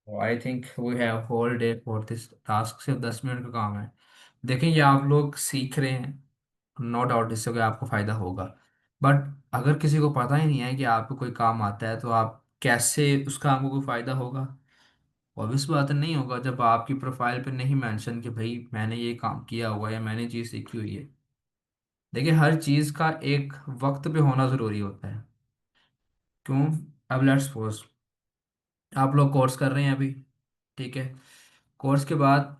I think we have whole day for this task. सिर्फ 10 minute का काम है। देखें, ये आप लोग सीख रहे हैं, नो डाउट इससे कोई आपको फायदा होगा। बट अगर किसी को पता ही नहीं है कि आपको कोई काम आता है, तो आप कैसे उस काम को कोई फायदा होगा? ऑब्वियस बात है, नहीं होगा जब आपकी प्रोफाइल पे नहीं मेंशन कि भाई मैंने ये काम किया हुआ है या मैंने चीज़ सीखी हुई है। देखिए, हर चीज़ का एक वक्त पे होना ज़रूरी होता है। क्यों? अब लेट्स सपोज आप लोग कोर्स कर रहे हैं अभी, ठीक है। कोर्स के बाद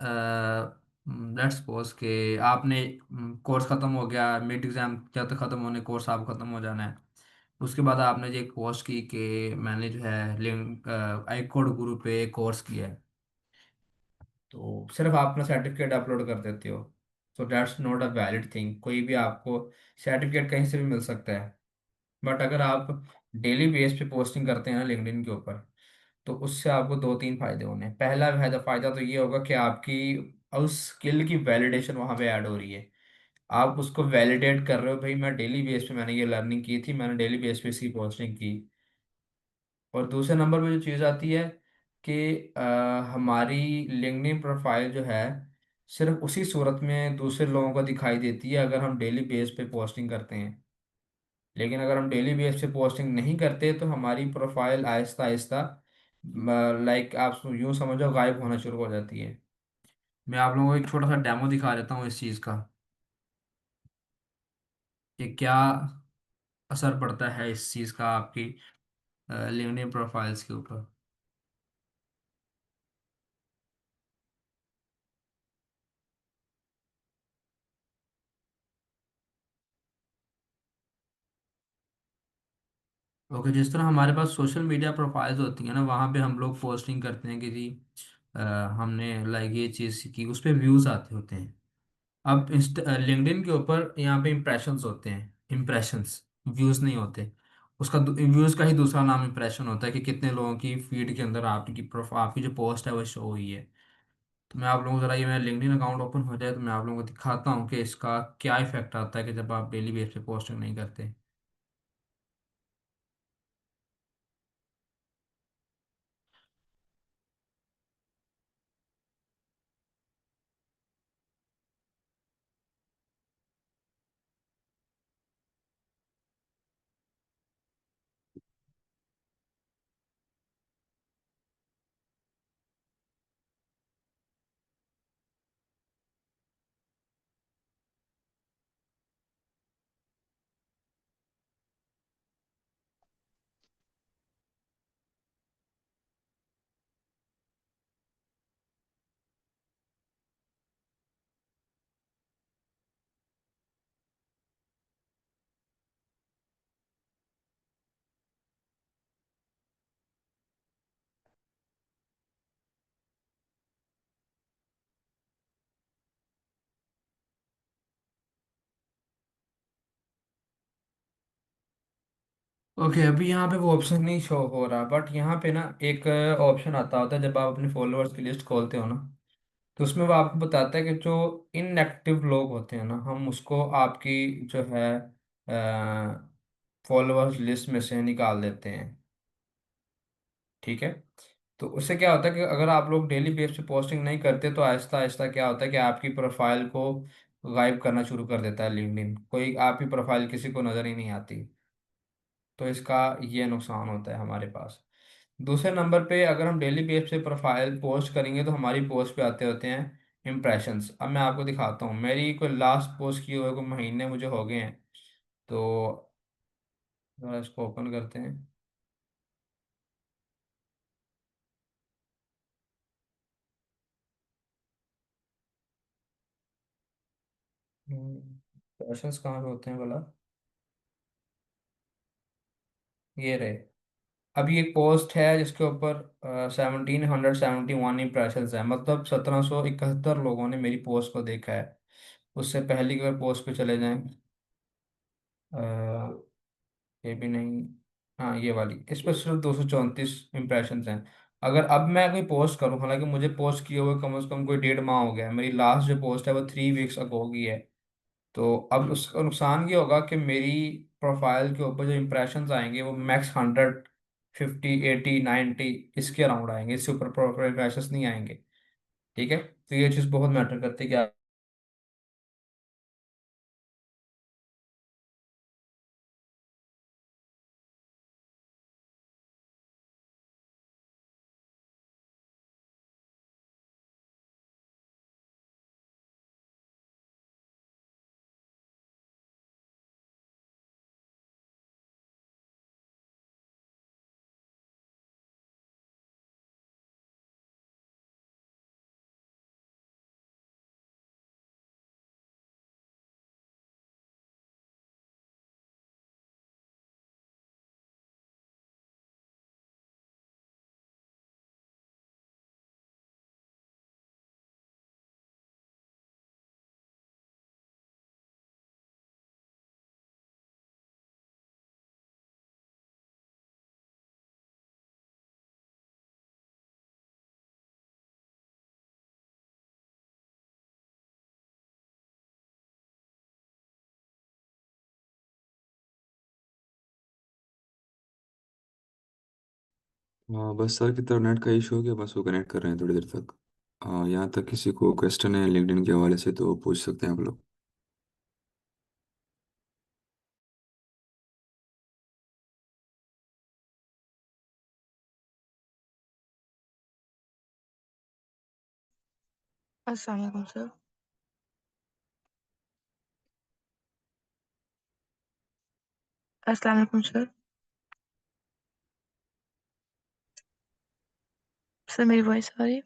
लेट्स सपोज कि आपने कोर्स ख़त्म हो गया, मिड एग्ज़ाम जब तक ख़त्म होने कोर्स आप ख़त्म हो जाना है। उसके बाद आपने ये कोर्स की कि मैंने जो है लिंक आई कोड गुरु पे कोर्स किया है, तो सिर्फ आप अपना सर्टिफिकेट अपलोड कर देते हो। So that's not a valid thing. कोई भी आपको सर्टिफिकेट कहीं से भी मिल सकता है। बट अगर आप डेली बेस पे पोस्टिंग करते हैं ना लिंक्डइन के ऊपर, तो उससे आपको दो तीन फायदे होने हैं। पहला फायदा फायदा तो ये होगा कि आपकी उस स्किल की वैलिडेशन वहाँ पे ऐड हो रही है। आप उसको वैलिडेट कर रहे हो, भाई मैं डेली बेस पे मैंने ये लर्निंग की थी, मैंने डेली बेस पे इसकी पोस्टिंग की। और दूसरे नंबर पे जो चीज़ आती है कि हमारी लिंक्डइन प्रोफाइल जो है सिर्फ उसी सूरत में दूसरे लोगों को दिखाई देती है अगर हम डेली बेस पे पोस्टिंग करते हैं। लेकिन अगर हम डेली बेस पे पोस्टिंग नहीं करते तो हमारी प्रोफाइल आहिस्ता आहिस्ता लाइक आप यूँ समझो गायब होना शुरू हो जाती है। मैं आप लोगों को एक छोटा सा डेमो दिखा देता हूँ इस चीज़ का, कि क्या असर पड़ता है इस चीज़ का आपकी लिंक्डइन प्रोफाइल्स के ऊपर। ओके, जिस तरह हमारे पास सोशल मीडिया प्रोफाइल्स होती हैं ना, वहाँ पे हम लोग पोस्टिंग करते हैं कि जी अ, हमने लाइक ये चीज़ सीखी, उस पे व्यूज़ आते होते हैं। अब लिंक्डइन के ऊपर यहाँ पे इम्प्रेशंस होते हैं, इम्प्रेशंस, व्यूज़ नहीं होते। उसका व्यूज़ का ही दूसरा नाम इम्प्रेशन होता है कि कितने लोगों की फीड के अंदर आपकी आपकी जो पोस्ट है वो शो हुई है। तो मैं आप लोगों को ज़रा, ये मेरा लिंक्डइन अकाउंट ओपन हो जाए तो मैं आप लोगों को दिखाता हूँ कि इसका क्या इफेक्ट आता है कि जब आप डेली बेस पे पोस्टिंग नहीं करते। ओके, अभी यहाँ पे वो ऑप्शन नहीं शो हो रहा, बट यहाँ पे ना एक ऑप्शन आता होता है जब आप अपने फॉलोअर्स की लिस्ट खोलते हो ना, तो उसमें वो आपको बताता है कि जो इनएक्टिव लोग होते हैं ना, हम उसको आपकी जो है फॉलोअर्स लिस्ट में से निकाल देते हैं। ठीक है। तो उससे क्या होता है कि अगर आप लोग डेली बेस पे पोस्टिंग नहीं करते तो आहिस्ता आहिस्ता क्या होता है कि आपकी प्रोफाइल को गायब करना शुरू कर देता है लिंक्डइन। कोई आपकी प्रोफाइल किसी को नज़र ही नहीं आती। तो इसका ये नुकसान होता है हमारे पास। दूसरे नंबर पे अगर हम डेली बेस पे प्रोफाइल पोस्ट करेंगे तो हमारी पोस्ट पे आते होते हैं इम्प्रेशंस। अब मैं आपको दिखाता हूँ, मेरी कोई लास्ट पोस्ट किए हुए कोई महीने मुझे हो गए हैं। तो जरा इसको ओपन करते हैं। इम्प्रेशंस कहाँ पे होते हैं भला? ये रहे। अभी एक पोस्ट है जिसके ऊपर 1771 है, मतलब 1771 लोगों ने मेरी पोस्ट को देखा है। उससे पहले की अगर पोस्ट पे चले जाएं, ये भी नहीं, हाँ ये वाली, इस पर सिर्फ 234 हैं। अगर अब मैं कोई पोस्ट करूँ, हालांकि मुझे पोस्ट किए हुए कम से कम कोई 1.5 माह हो गया है, मेरी लास्ट जो पोस्ट है वो 3 वीक्स अगो की है। तो अब उसका नुकसान ये होगा कि मेरी प्रोफाइल के ऊपर जो इम्प्रेशंस आएंगे वो मैक्स 100 50 80 90 इसके अराउंड आएंगे, इससे ऊपर प्रॉपर क्रैशेस नहीं आएंगे। ठीक है, तो ये चीज़ बहुत मैटर करती है कि हाँ बस सर की तरफ नेट का इशू हो गया, बस वो कनेक्ट कर रहे हैं थोड़ी देर तक। हाँ, यहाँ तक किसी को क्वेश्चन है लिंक्डइन के हवाले से तो पूछ सकते हैं आप लोग। अस्सलाम वालेकुम सर। अस्सलाम वालेकुम सर। सर मेरी वॉइस आ रही है?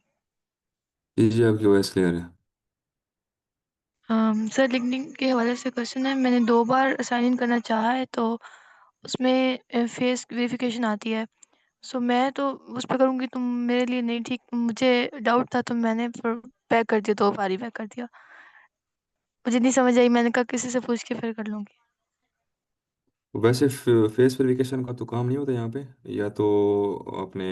जी जी, आपकी वॉइस क्लियर है। सर लिंक्डइन के हवाले से क्वेश्चन है। मैंने 2 बार साइन इन करना चाहा है तो उसमें फेस वेरिफिकेशन आती है। सो मैं तो उस पर करूँगी तो मेरे लिए नहीं ठीक, मुझे डाउट था तो मैंने फिर बैक कर दिया, 2 बार ही बैक कर दिया। मुझे नहीं समझ आई, मैंने कहा किसी से पूछ के फिर कर लूँगी। वैसे फेस वेरिफिकेशन का तो काम नहीं होता यहाँ पे, या तो अपने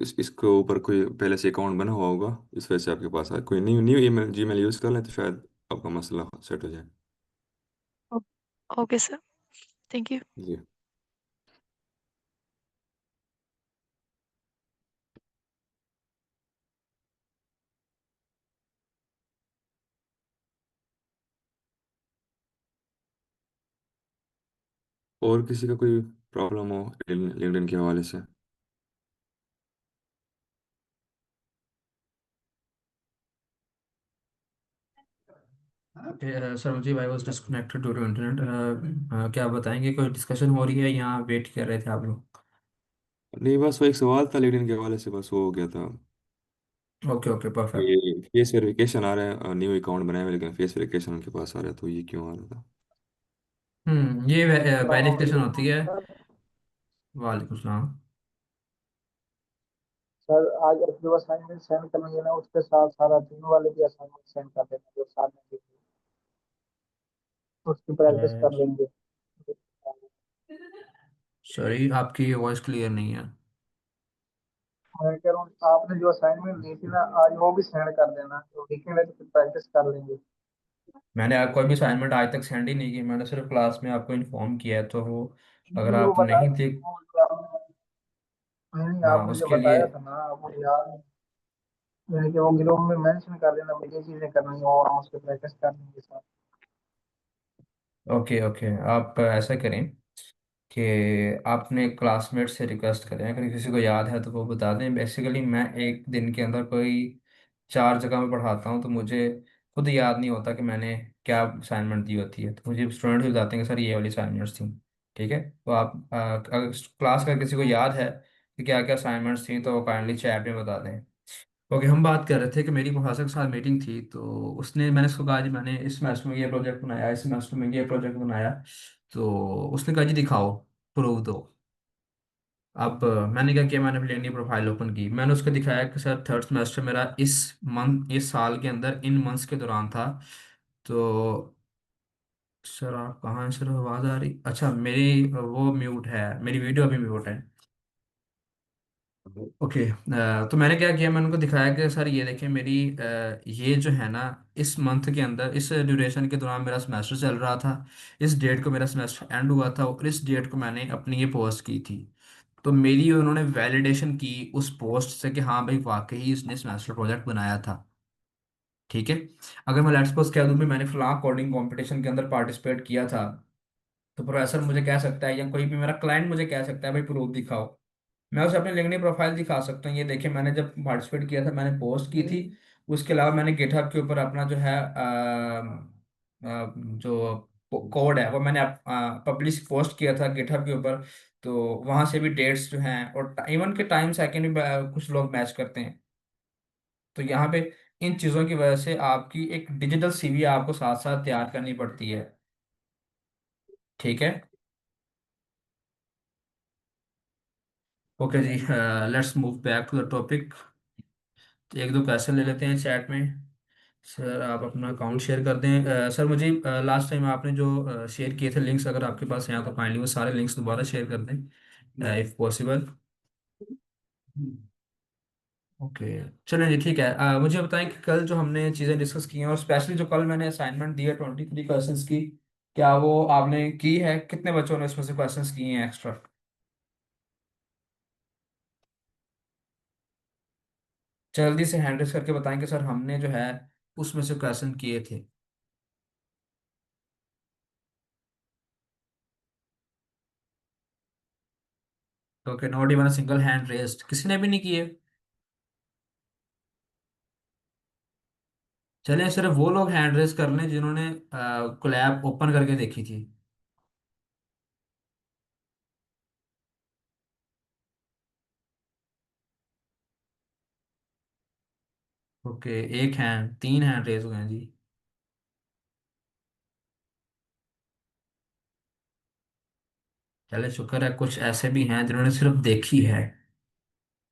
इसके ऊपर कोई पहले से अकाउंट बना हुआ होगा, इस वजह से आपके पास आए। कोई new new email Gmail use कर लें तो शायद आपका मसला सेट हो जाए। ओ- ओके सर, थैंक यू। जी। और किसी का कोई प्रॉब्लम हो लिंक्डइन के हवाले से? सर मुझे I was disconnected to internet. क्या आप बताएंगे, कोई डिस्कशन हो रही है या वेट कर रहे थे आप लोग? नहीं, बस वो एक सवाल था लिंक्डइन के हवाले से, बस वो हो गया था। Okay okay perfect. ये फेस वेरिफिकेशन आ रहा है, न्यू अकाउंट बनाया हुआ है, लेकिन फेस वेरिफिकेशन उनके पास आ रहा है, तो ये क्यों आ रहा था? ये वेरिफिकेशन होती है। वालेकुम सलाम। सर आज एक जो असाइनमेंट सेंड करेंगे ना उसके साथ सारा दिन वाले भी असाइनमेंट सेंड कर देना जो साथ में दिखे, उसकी प्रैक्टिस कर लेंगे। सॉरी, आपकी वॉइस क्लियर नहीं है। मैं कह रहा हूँ आपने जो असाइनमेंट दी थी ना आज वो भी सेंड कर देना तो दिखेंगे तो फिर प्रैक्टिस कर लेंगे। मैंने आप कोई भी असाइनमेंट आज तक सेंड ही नहीं की, मैंने सिर्फ क्लास में आपको इन्फॉर्म किया है, तो वो अगर नहीं वो आप बताया नहीं था, देख। वो जो नहीं हाँ आपने जो उसके लिए। बताया था ना आप मुझे याद नहीं। यानी कि वो ग्रुप में मेंशन कर देना मुझे ये चीजें करनी हो और हम उसकी प्रैक्टिस कर लेंगे साथ। ओके ओके, आप ऐसा करें कि आपने क्लासमेट से रिक्वेस्ट करें, अगर किसी को याद है तो वो बता दें। बेसिकली मैं एक दिन के अंदर कोई 4 जगह में पढ़ाता हूँ, तो मुझे खुद याद नहीं होता कि मैंने क्या असाइनमेंट दी होती है, तो मुझे स्टूडेंट भी बताते हैं कि सर ये वाली असाइनमेंट्स थी। ठीक है, तो आप अगर क्लास का किसी को याद है कि क्या क्या असाइनमेंट्स थी तो वो काइंडली चैट में बता दें। ओके, हम बात कर रहे थे कि मेरी प्रोफेसर के साथ मीटिंग थी, तो उसने मैंने उसको कहा जी मैंने इस सेमेस्टर में ये प्रोजेक्ट बनाया, इस सेमेस्टर में ये प्रोजेक्ट बनाया। तो उसने कहा जी दिखाओ, प्रूव दो। अब मैंने क्या किया, मैंने अपनी प्रोफाइल ओपन की, मैंने उसको दिखाया कि सर थर्ड सेमेस्टर मेरा इस साल के अंदर इन मंथ्स के दौरान था। तो सर आप कहाँ हैं सर, आवाज़ आ रही? अच्छा, मेरी वो म्यूट है, मेरी वीडियो अभी म्यूट है। ओके, तो मैंने क्या किया, मैंने उनको दिखाया कि सर ये देखें मेरी ये जो है ना, इस मंथ के अंदर इस ड्यूरेशन के दौरान मेरा सेमेस्टर चल रहा था, इस डेट को मेरा सेमेस्टर एंड हुआ था और इस डेट को मैंने अपनी ये पोस्ट की थी। तो मेरी उन्होंने वैलिडेशन की उस पोस्ट से कि हाँ भाई वाकई उसने सेमेस्टर प्रोजेक्ट बनाया था। ठीक है। अगर मैं लेट्स सपोज कह दूं भी मैंने फलां कोडिंग कंपटीशन के अंदर पार्टिसिपेट किया था, तो प्रोफेसर मुझे कह सकता है या कोई भी मेरा क्लाइंट मुझे कह सकता है भाई प्रूफ दिखाओ। मैं उसे अपनी लिंक्डइन प्रोफाइल दिखा सकता हूँ, ये देखिए मैंने जब पार्टिसिपेट किया था मैंने पोस्ट की थी। उसके अलावा मैंने गिटहब के ऊपर अपना जो है जो कोड है वो मैंने पब्लिश पोस्ट किया था गिटहब के ऊपर। तो वहां से भी डेट्स जो हैं और इवन के टाइम सेकंड भी कुछ लोग मैच करते हैं। तो यहाँ पे इन चीज़ों की वजह से आपकी एक डिजिटल सीवी आपको साथ साथ तैयार करनी पड़ती है। ठीक है। ओके जी, let's move back to the topic. एक दो क्वेश्चन ले लेते हैं चैट में। सर आप अपना अकाउंट शेयर कर दें। सर मुझे लास्ट टाइम आपने जो शेयर किए थे लिंक्स अगर आपके पास हैं तो काइंडली वो सारे लिंक्स दोबारा शेयर कर दें इफ़ पॉसिबल। ओके। चलिए जी ठीक है। मुझे बताएं कि कल जो हमने चीज़ें डिस्कस की हैं और स्पेशली जो कल मैंने असाइनमेंट दी है 23 क्वेश्चंस की, क्या वो आपने की है? कितने बच्चों ने इसमें से क्वेश्चंस किए हैं एक्स्ट्रा? जल्दी से हैंड रेस करके बताएं कि सर हमने जो है उसमें से क्वेश्चन किए थे। Okay, not even single hand raised, किसी ने भी नहीं किए? चलिए सिर्फ वो लोग हैंड रेस कर लें जिन्होंने कोलैब ओपन करके देखी थी। ओके, एक हैंड, तीन हैंड रेस हुए हैं जी। चले शुक्र है कुछ ऐसे भी हैं जिन्होंने सिर्फ देखी है।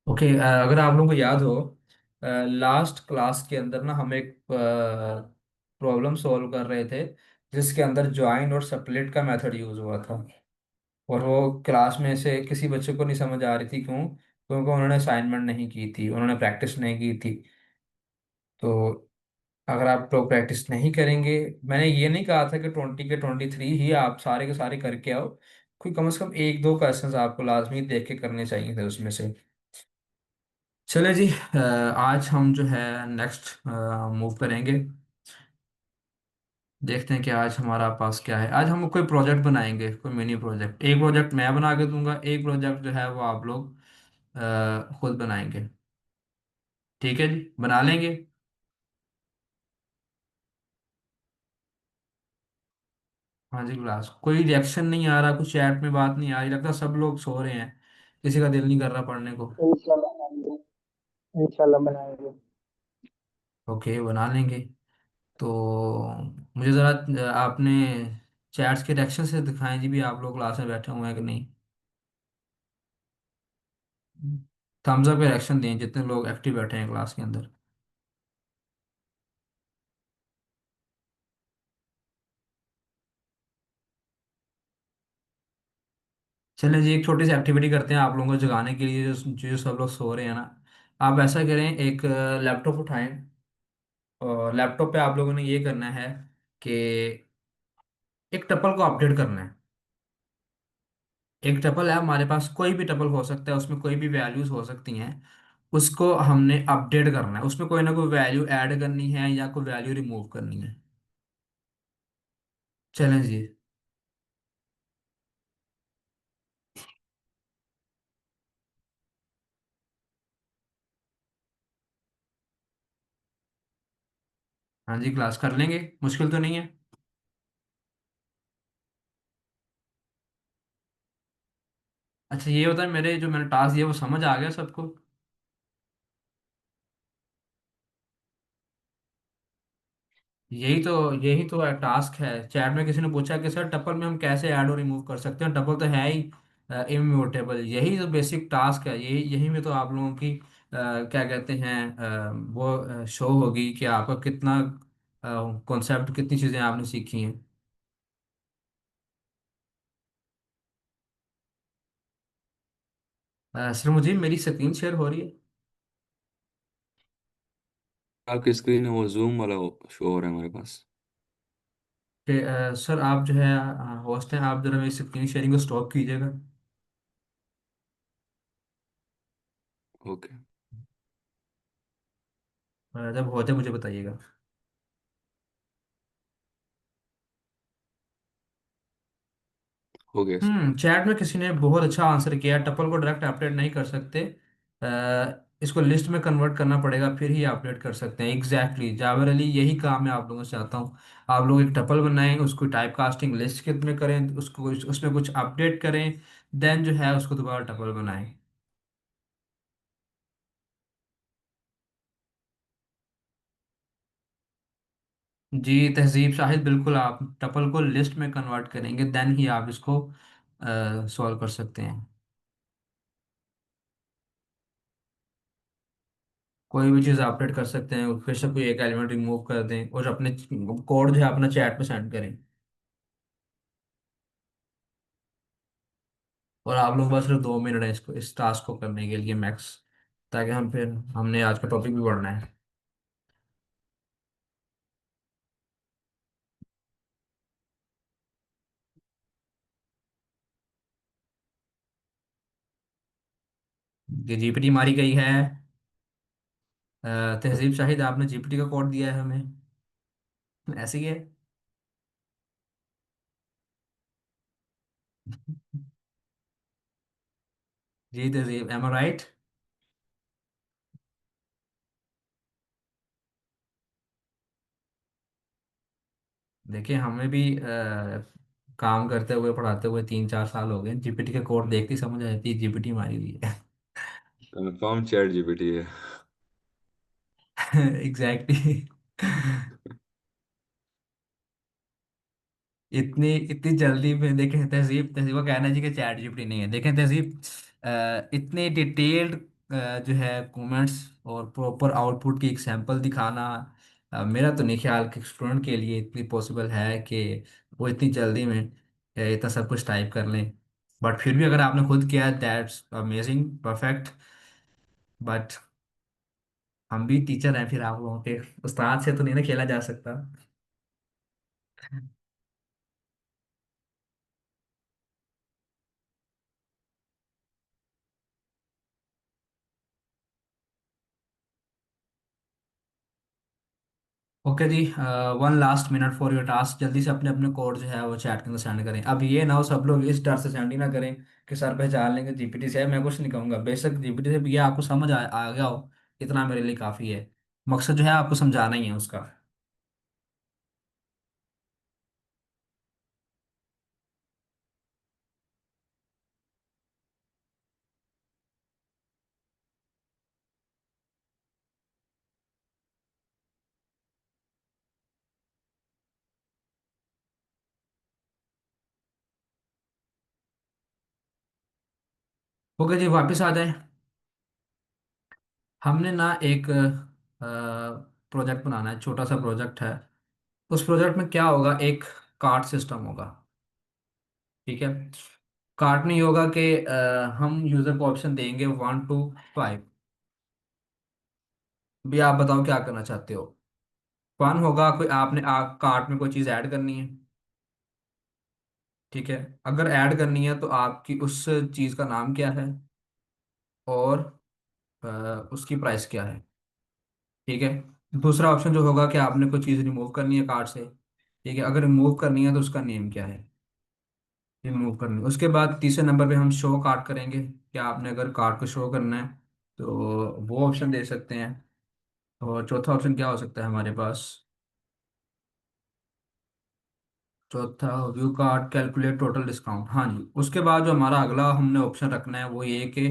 ओके, अगर आप लोगों को याद हो लास्ट क्लास के अंदर ना हम एक प्रॉब्लम सॉल्व कर रहे थे जिसके अंदर ज्वाइन और स्प्लिट का मेथड यूज हुआ था। और वो क्लास में से किसी बच्चे को नहीं समझ आ रही थी, क्यों? क्योंकि उन्होंने असाइनमेंट नहीं की थी, उन्होंने प्रैक्टिस नहीं की थी। तो अगर आप लोग प्रैक्टिस नहीं करेंगे, मैंने ये नहीं कहा था कि 20 के 23 ही आप सारे के सारे करके आओ, कोई कम से कम एक दो क्वेश्चंस आपको लाजमी देख के करने चाहिए थे उसमें से। चले जी, आज हम जो है नेक्स्ट मूव करेंगे। देखते हैं कि आज हमारा पास क्या है। आज हम कोई प्रोजेक्ट बनाएंगे, कोई मिनी प्रोजेक्ट। एक प्रोजेक्ट मैं बना के दूंगा, एक प्रोजेक्ट जो है वो आप लोग खुद बनाएंगे। ठीक है जी, बना लेंगे। हाँ जी क्लास, कोई रिएक्शन नहीं आ रहा, कुछ चैट में बात नहीं आ रही, लगता सब लोग सो रहे हैं, किसी का दिल नहीं कर रहा पढ़ने को। इंशाल्लाह बनाएंगे। इंशाल्लाह बनाएंगे। ओके, बना लेंगे। तो मुझे ज़रा आपने चैट्स के रिएक्शन से दिखाएं जी भी आप लोग क्लास में बैठे हुए हैं कि नहीं। थम्स अप के रिएक्शन दें जितने लोग एक्टिव बैठे हैं क्लास के अंदर। चलें जी, एक छोटी सी एक्टिविटी करते हैं आप लोगों को जगाने के लिए, जो जो सब लोग सो रहे हैं ना। आप ऐसा करें, एक लैपटॉप उठाएं और लैपटॉप पे आप लोगों ने ये करना है कि एक टपल को अपडेट करना है। एक टपल है हमारे पास, कोई भी टपल हो सकता है, उसमें कोई भी वैल्यूज हो सकती हैं। उसको हमने अपडेट करना है, उसमें कोई ना कोई वैल्यू ऐड करनी है या कोई वैल्यू रिमूव करनी है। चलें जी। हाँ जी क्लास, कर लेंगे, मुश्किल तो नहीं है। अच्छा ये होता है, मेरे जो मैंने टास्क दिया वो समझ आ गया सबको? यही तो टास्क है। चैट में किसी ने पूछा कि सर टपल में हम कैसे ऐड और रिमूव कर सकते हैं, टपल तो है ही इम्यूटेबल। यही तो बेसिक टास्क है, यही यही में तो आप लोगों की क्या कहते हैं वो शो होगी कि आपका कितना कॉन्सेप्ट, कितनी चीज़ें आपने सीखी हैं। सर मुझे मेरी स्क्रीन शेयर हो रही है? आपकी स्क्रीन है वो जूम वाला शो हो रहा है हमारे पास। कि सर आप जो है होस्ट हैं, आप जरा मेरी स्क्रीन शेयरिंग को स्टॉप कीजिएगा। ओके। जब हो जाए मुझे बताइएगा। हो गया सर। चैट में किसी ने बहुत अच्छा आंसर किया। टपल को डायरेक्ट अपडेट नहीं कर सकते, इसको लिस्ट में कन्वर्ट करना पड़ेगा, फिर ही अपडेट कर सकते हैं। एग्जैक्टली जावेर अली, यही काम मैं आप लोगों से चाहता हूँ। आप लोग एक टपल बनाएं, उसको टाइप कास्टिंग लिस्ट के में करें, उसको उसमें कुछ अपडेट करें, देन जो है उसको दोबारा टपल बनाएं। जी तहजीब शाहिद, बिल्कुल आप टपल को लिस्ट में कन्वर्ट करेंगे, देन ही आप इसको सॉल्व कर सकते हैं। कोई भी चीज़ अपडेट कर सकते हैं, फिर से कोई एक एलिमेंट रिमूव कर दें और अपने कोड जो है अपना चैट में सेंड करें। और आप लोग बस सिर्फ 2 मिनट है इसको, इस टास्क को करने के लिए मैक्स, ताकि हम फिर हमने आज का टॉपिक भी पढ़ना है। जीपीटी मारी गई है। तहजीब शाहिद, आपने जीपीटी का कोड दिया है हमें, ऐसे ही है। जी तहजीब, एम आई राइट? देखिए हमें भी काम करते हुए पढ़ाते हुए 3-4 साल हो गए, जीपीटी का कोड देखते ही समझ आ जाती है जीपीटी मारी हुई है। कंफर्म चैट जीपीटी है। एग्जैक्टली। इतनी इतनी जल्दी में देखें, तहजीब तहजीब का कहना है जी कि चैट जीपीटी नहीं है। देखें तहजीब, इतने डिटेल्ड जो है कमेंट्स और प्रॉपर आउटपुट की एग्जांपल दिखाना, मेरा तो नहीं ख्याल कि स्टूडेंट के लिए इतनी पॉसिबल है कि वो इतनी जल्दी में इतना सब कुछ टाइप कर लें। बट फिर भी अगर आपने खुद किया, दैट्स अमेजिंग, परफेक्ट। बट हम भी टीचर हैं, फिर आप लोगों के उस्ताद से तो नहीं ना खेला जा सकता। ओके जी, 1 last minute for your task. जल्दी से अपने अपने कोड जो है वो चैट के अंदर सेंड करें। अब ये ना हो सब लोग इस डर से सेंड ही ना करें कि सर पहचान लेंगे जीपीटी से है। मैं कुछ नहीं कहूँगा, बेशक जीपीटी से भी ये आपको समझ आ गया हो, इतना मेरे लिए काफ़ी है। मकसद जो है आपको समझाना ही है उसका। ओके जी, वापस आ जाए। हमने ना एक प्रोजेक्ट बनाना है, छोटा सा प्रोजेक्ट है। उस प्रोजेक्ट में क्या होगा, एक कार्ड सिस्टम होगा। ठीक है, कार्ड नहीं होगा कि हम यूज़र को ऑप्शन देंगे 1 to 5। भी आप बताओ क्या करना चाहते हो। फन होगा, कोई आपने कार्ट में कोई चीज़ ऐड करनी है। ठीक है, अगर ऐड करनी है तो आपकी उस चीज़ का नाम क्या है और अ, उसकी प्राइस क्या है। ठीक है, दूसरा ऑप्शन जो होगा कि आपने कोई चीज़ रिमूव करनी है कार्ट से। ठीक है, अगर रिमूव करनी है तो उसका नेम क्या है, रिमूव करनी है। उसके बाद तीसरे नंबर पे हम शो कार्ट करेंगे, कि आपने अगर कार्ट को शो करना है तो वो ऑप्शन दे सकते हैं। और चौथा ऑप्शन क्या हो सकता है हमारे पास, चौथा view card calculate total discount. हाँ जी, उसके बाद जो हमारा अगला हमने ऑप्शन रखना है वो ये कि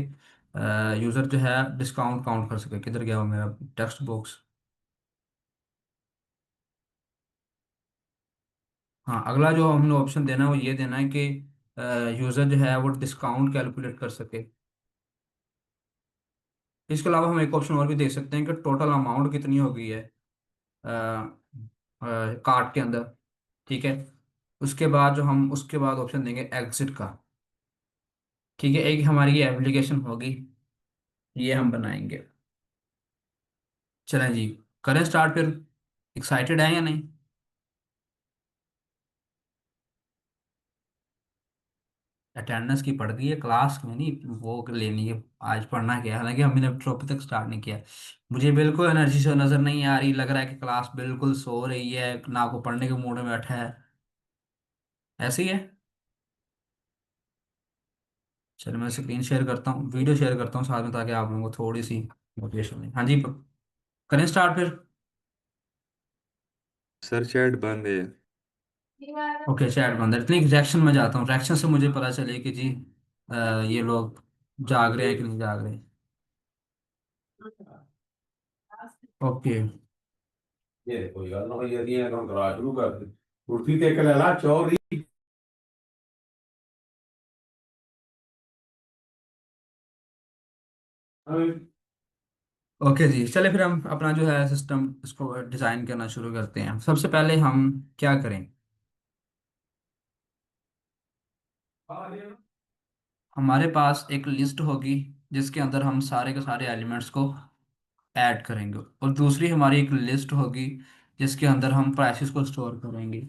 यूज़र जो है डिस्काउंट काउंट कर सके। किधर गया वो मेरा टेक्स्ट बॉक्स। हाँ, अगला जो हमने ऑप्शन देना है वो ये देना है कि यूज़र जो है वो डिस्काउंट कैलकुलेट कर सके। इसके अलावा हम एक ऑप्शन और भी दे सकते हैं कि टोटल अमाउंट कितनी हो गई है कार्ट के अंदर। ठीक है, उसके बाद जो हम उसके बाद ऑप्शन देंगे एग्जिट का। ठीक है, एक हमारी ये एप्लीकेशन होगी, ये हम बनाएंगे। चलें जी, करें स्टार्ट फिर। एक्साइटेड है या नहीं? अटेंडेंस की पड़ गई है, क्लास में नहीं वो लेनी है। आज पढ़ना क्या है, हालांकि हमने अभी टॉपिक तक स्टार्ट नहीं किया। मुझे बिल्कुल एनर्जी से नजर नहीं आ रही, लग रहा है कि क्लास बिल्कुल सो रही है, ना को पढ़ने के मूड में बैठा है। ऐसे ही है। चलो मैं स्क्रीन शेयर करता हूँ, वीडियो शेयर करता हूँ साथ में, ताकि आप लोगों को थोड़ी सी मोटिवेशन मिले। हाँ जी, करें स्टार्ट फिर। सर चैट बंद है। ओके, चैट बंद है, इतनी रिएक्शन में जाता हूँ, रिएक्शन से मुझे पता चले कि जी ये लोग जाग रहे हैं कि नहीं जाग रहे। ओके। ये कोई गल ना होई जंदी है, तुम करा शुरू कर दे। कुर्सी ते एक ले ला चौरी। ओके जी, चले फिर हम अपना जो है सिस्टम इसको डिज़ाइन करना शुरू करते हैं। सबसे पहले हम क्या करें, हमारे पास एक लिस्ट होगी जिसके अंदर हम सारे के सारे एलिमेंट्स को ऐड करेंगे, और दूसरी हमारी एक लिस्ट होगी जिसके अंदर हम प्राइसेस को स्टोर करेंगे।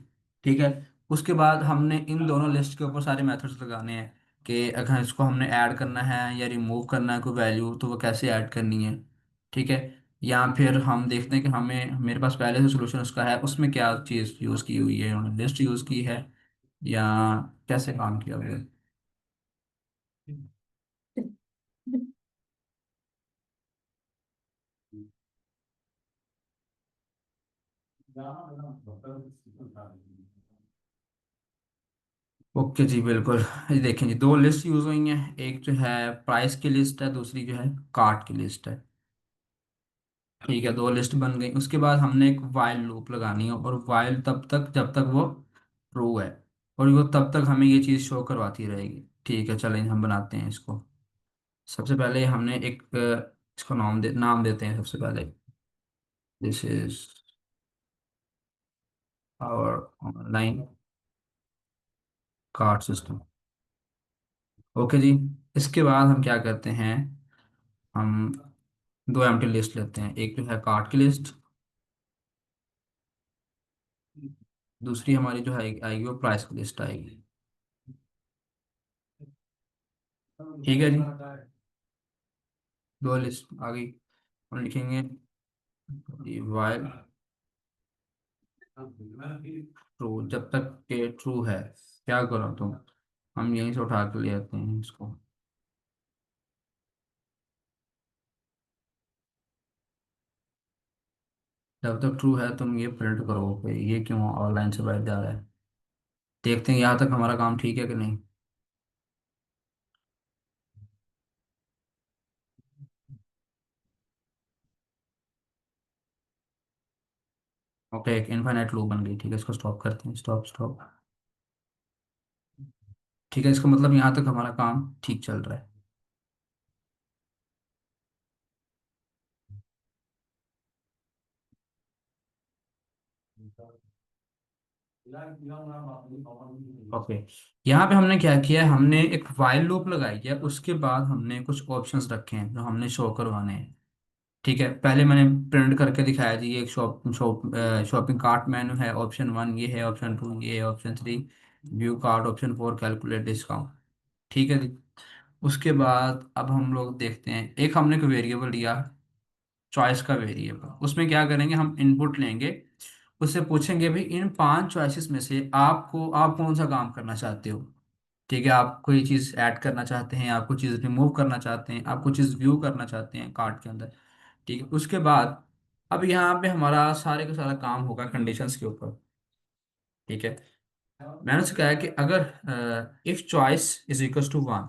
ठीक है। उसके बाद हमने इन दोनों लिस्ट के ऊपर सारे मेथड्स लगाने हैं कि अगर इसको हमने ऐड करना है या रिमूव करना है कोई वैल्यू, तो वो कैसे ऐड करनी है। ठीक है। या फिर हम देखते हैं कि हमें, मेरे पास पहले से सोल्यूशन उसका है, उसमें क्या चीज़ यूज़ की हुई है, उन्होंने लिस्ट यूज़ की है या कैसे काम किया हुआ है। ओके जी, बिल्कुल। ये देखें जी, दो लिस्ट यूज हुई हैं, एक जो है प्राइस की लिस्ट है, दूसरी जो है कार्ट की लिस्ट है। ठीक है, दो लिस्ट बन गई। उसके बाद हमने एक वाइल लूप लगानी है, और वाइल तब तक जब तक वो ट्रू है, और वो तब तक हमें ये चीज़ शो करवाती रहेगी। ठीक है, चलें हम बनाते हैं इसको। सबसे पहले हमने एक इसको नाम देते हैं सबसे पहले। This is our online card system. Okay जी। इसके बाद हम क्या करते हैं, हम दो एम्प्टी लिस्ट लेते हैं, एक जो है कार्ट की लिस्ट, दूसरी हमारी जो है आएगी वो प्राइस की लिस्ट आएगी। ठीक है जी, दो लिस्ट आ गई। हम लिखेंगे वाइल ट्रू, जब तक के ट्रू है क्या करो तुम, हम यहीं से उठा के ले आते हैं इसको। जब तक ट्रू है तुम ये प्रिंट करो कि ये क्यों ऑनलाइन से बाहर जा रहा है। देखते हैं यहाँ तक हमारा काम ठीक है कि नहीं। ओके, एक इनफाइनाइट लूप बन गई। ठीक है, इसको स्टॉप करते हैं, स्टॉप स्टॉप। ठीक है, इसका मतलब यहाँ तक हमारा काम ठीक चल रहा है। ओके। यहाँ पे हमने क्या किया है, हमने एक वाइल लूप लगाई है, उसके बाद हमने कुछ ऑप्शंस रखे हैं जो हमने शो करवाने हैं। ठीक है, पहले मैंने प्रिंट करके दिखाया जी, ये एक शॉपिंग कार्ट मेनू है, ऑप्शन वन ये है, ऑप्शन टू ये है, option three view cart, option four calculate discount. ठीक है जी। उसके बाद अब हम लोग देखते हैं, एक हमने कोई वेरिएबल लिया, चॉइस का वेरिएबल। उसमें क्या करेंगे, हम इनपुट लेंगे, उससे पूछेंगे भाई इन पांच चॉइसेस में से आपको, आप कौन सा काम करना चाहते हो। ठीक है, आप कोई चीज़ ऐड करना चाहते हैं, आप कोई चीज़ रिमूव करना चाहते हैं, आप कोई चीज़ व्यू करना चाहते हैं कार्ट के अंदर। ठीक है, उसके बाद अब यहाँ पे हमारा सारे का सारा काम होगा कंडीशंस के ऊपर। ठीक है, मैंने उससे कहा है कि अगर if choice is equal to one,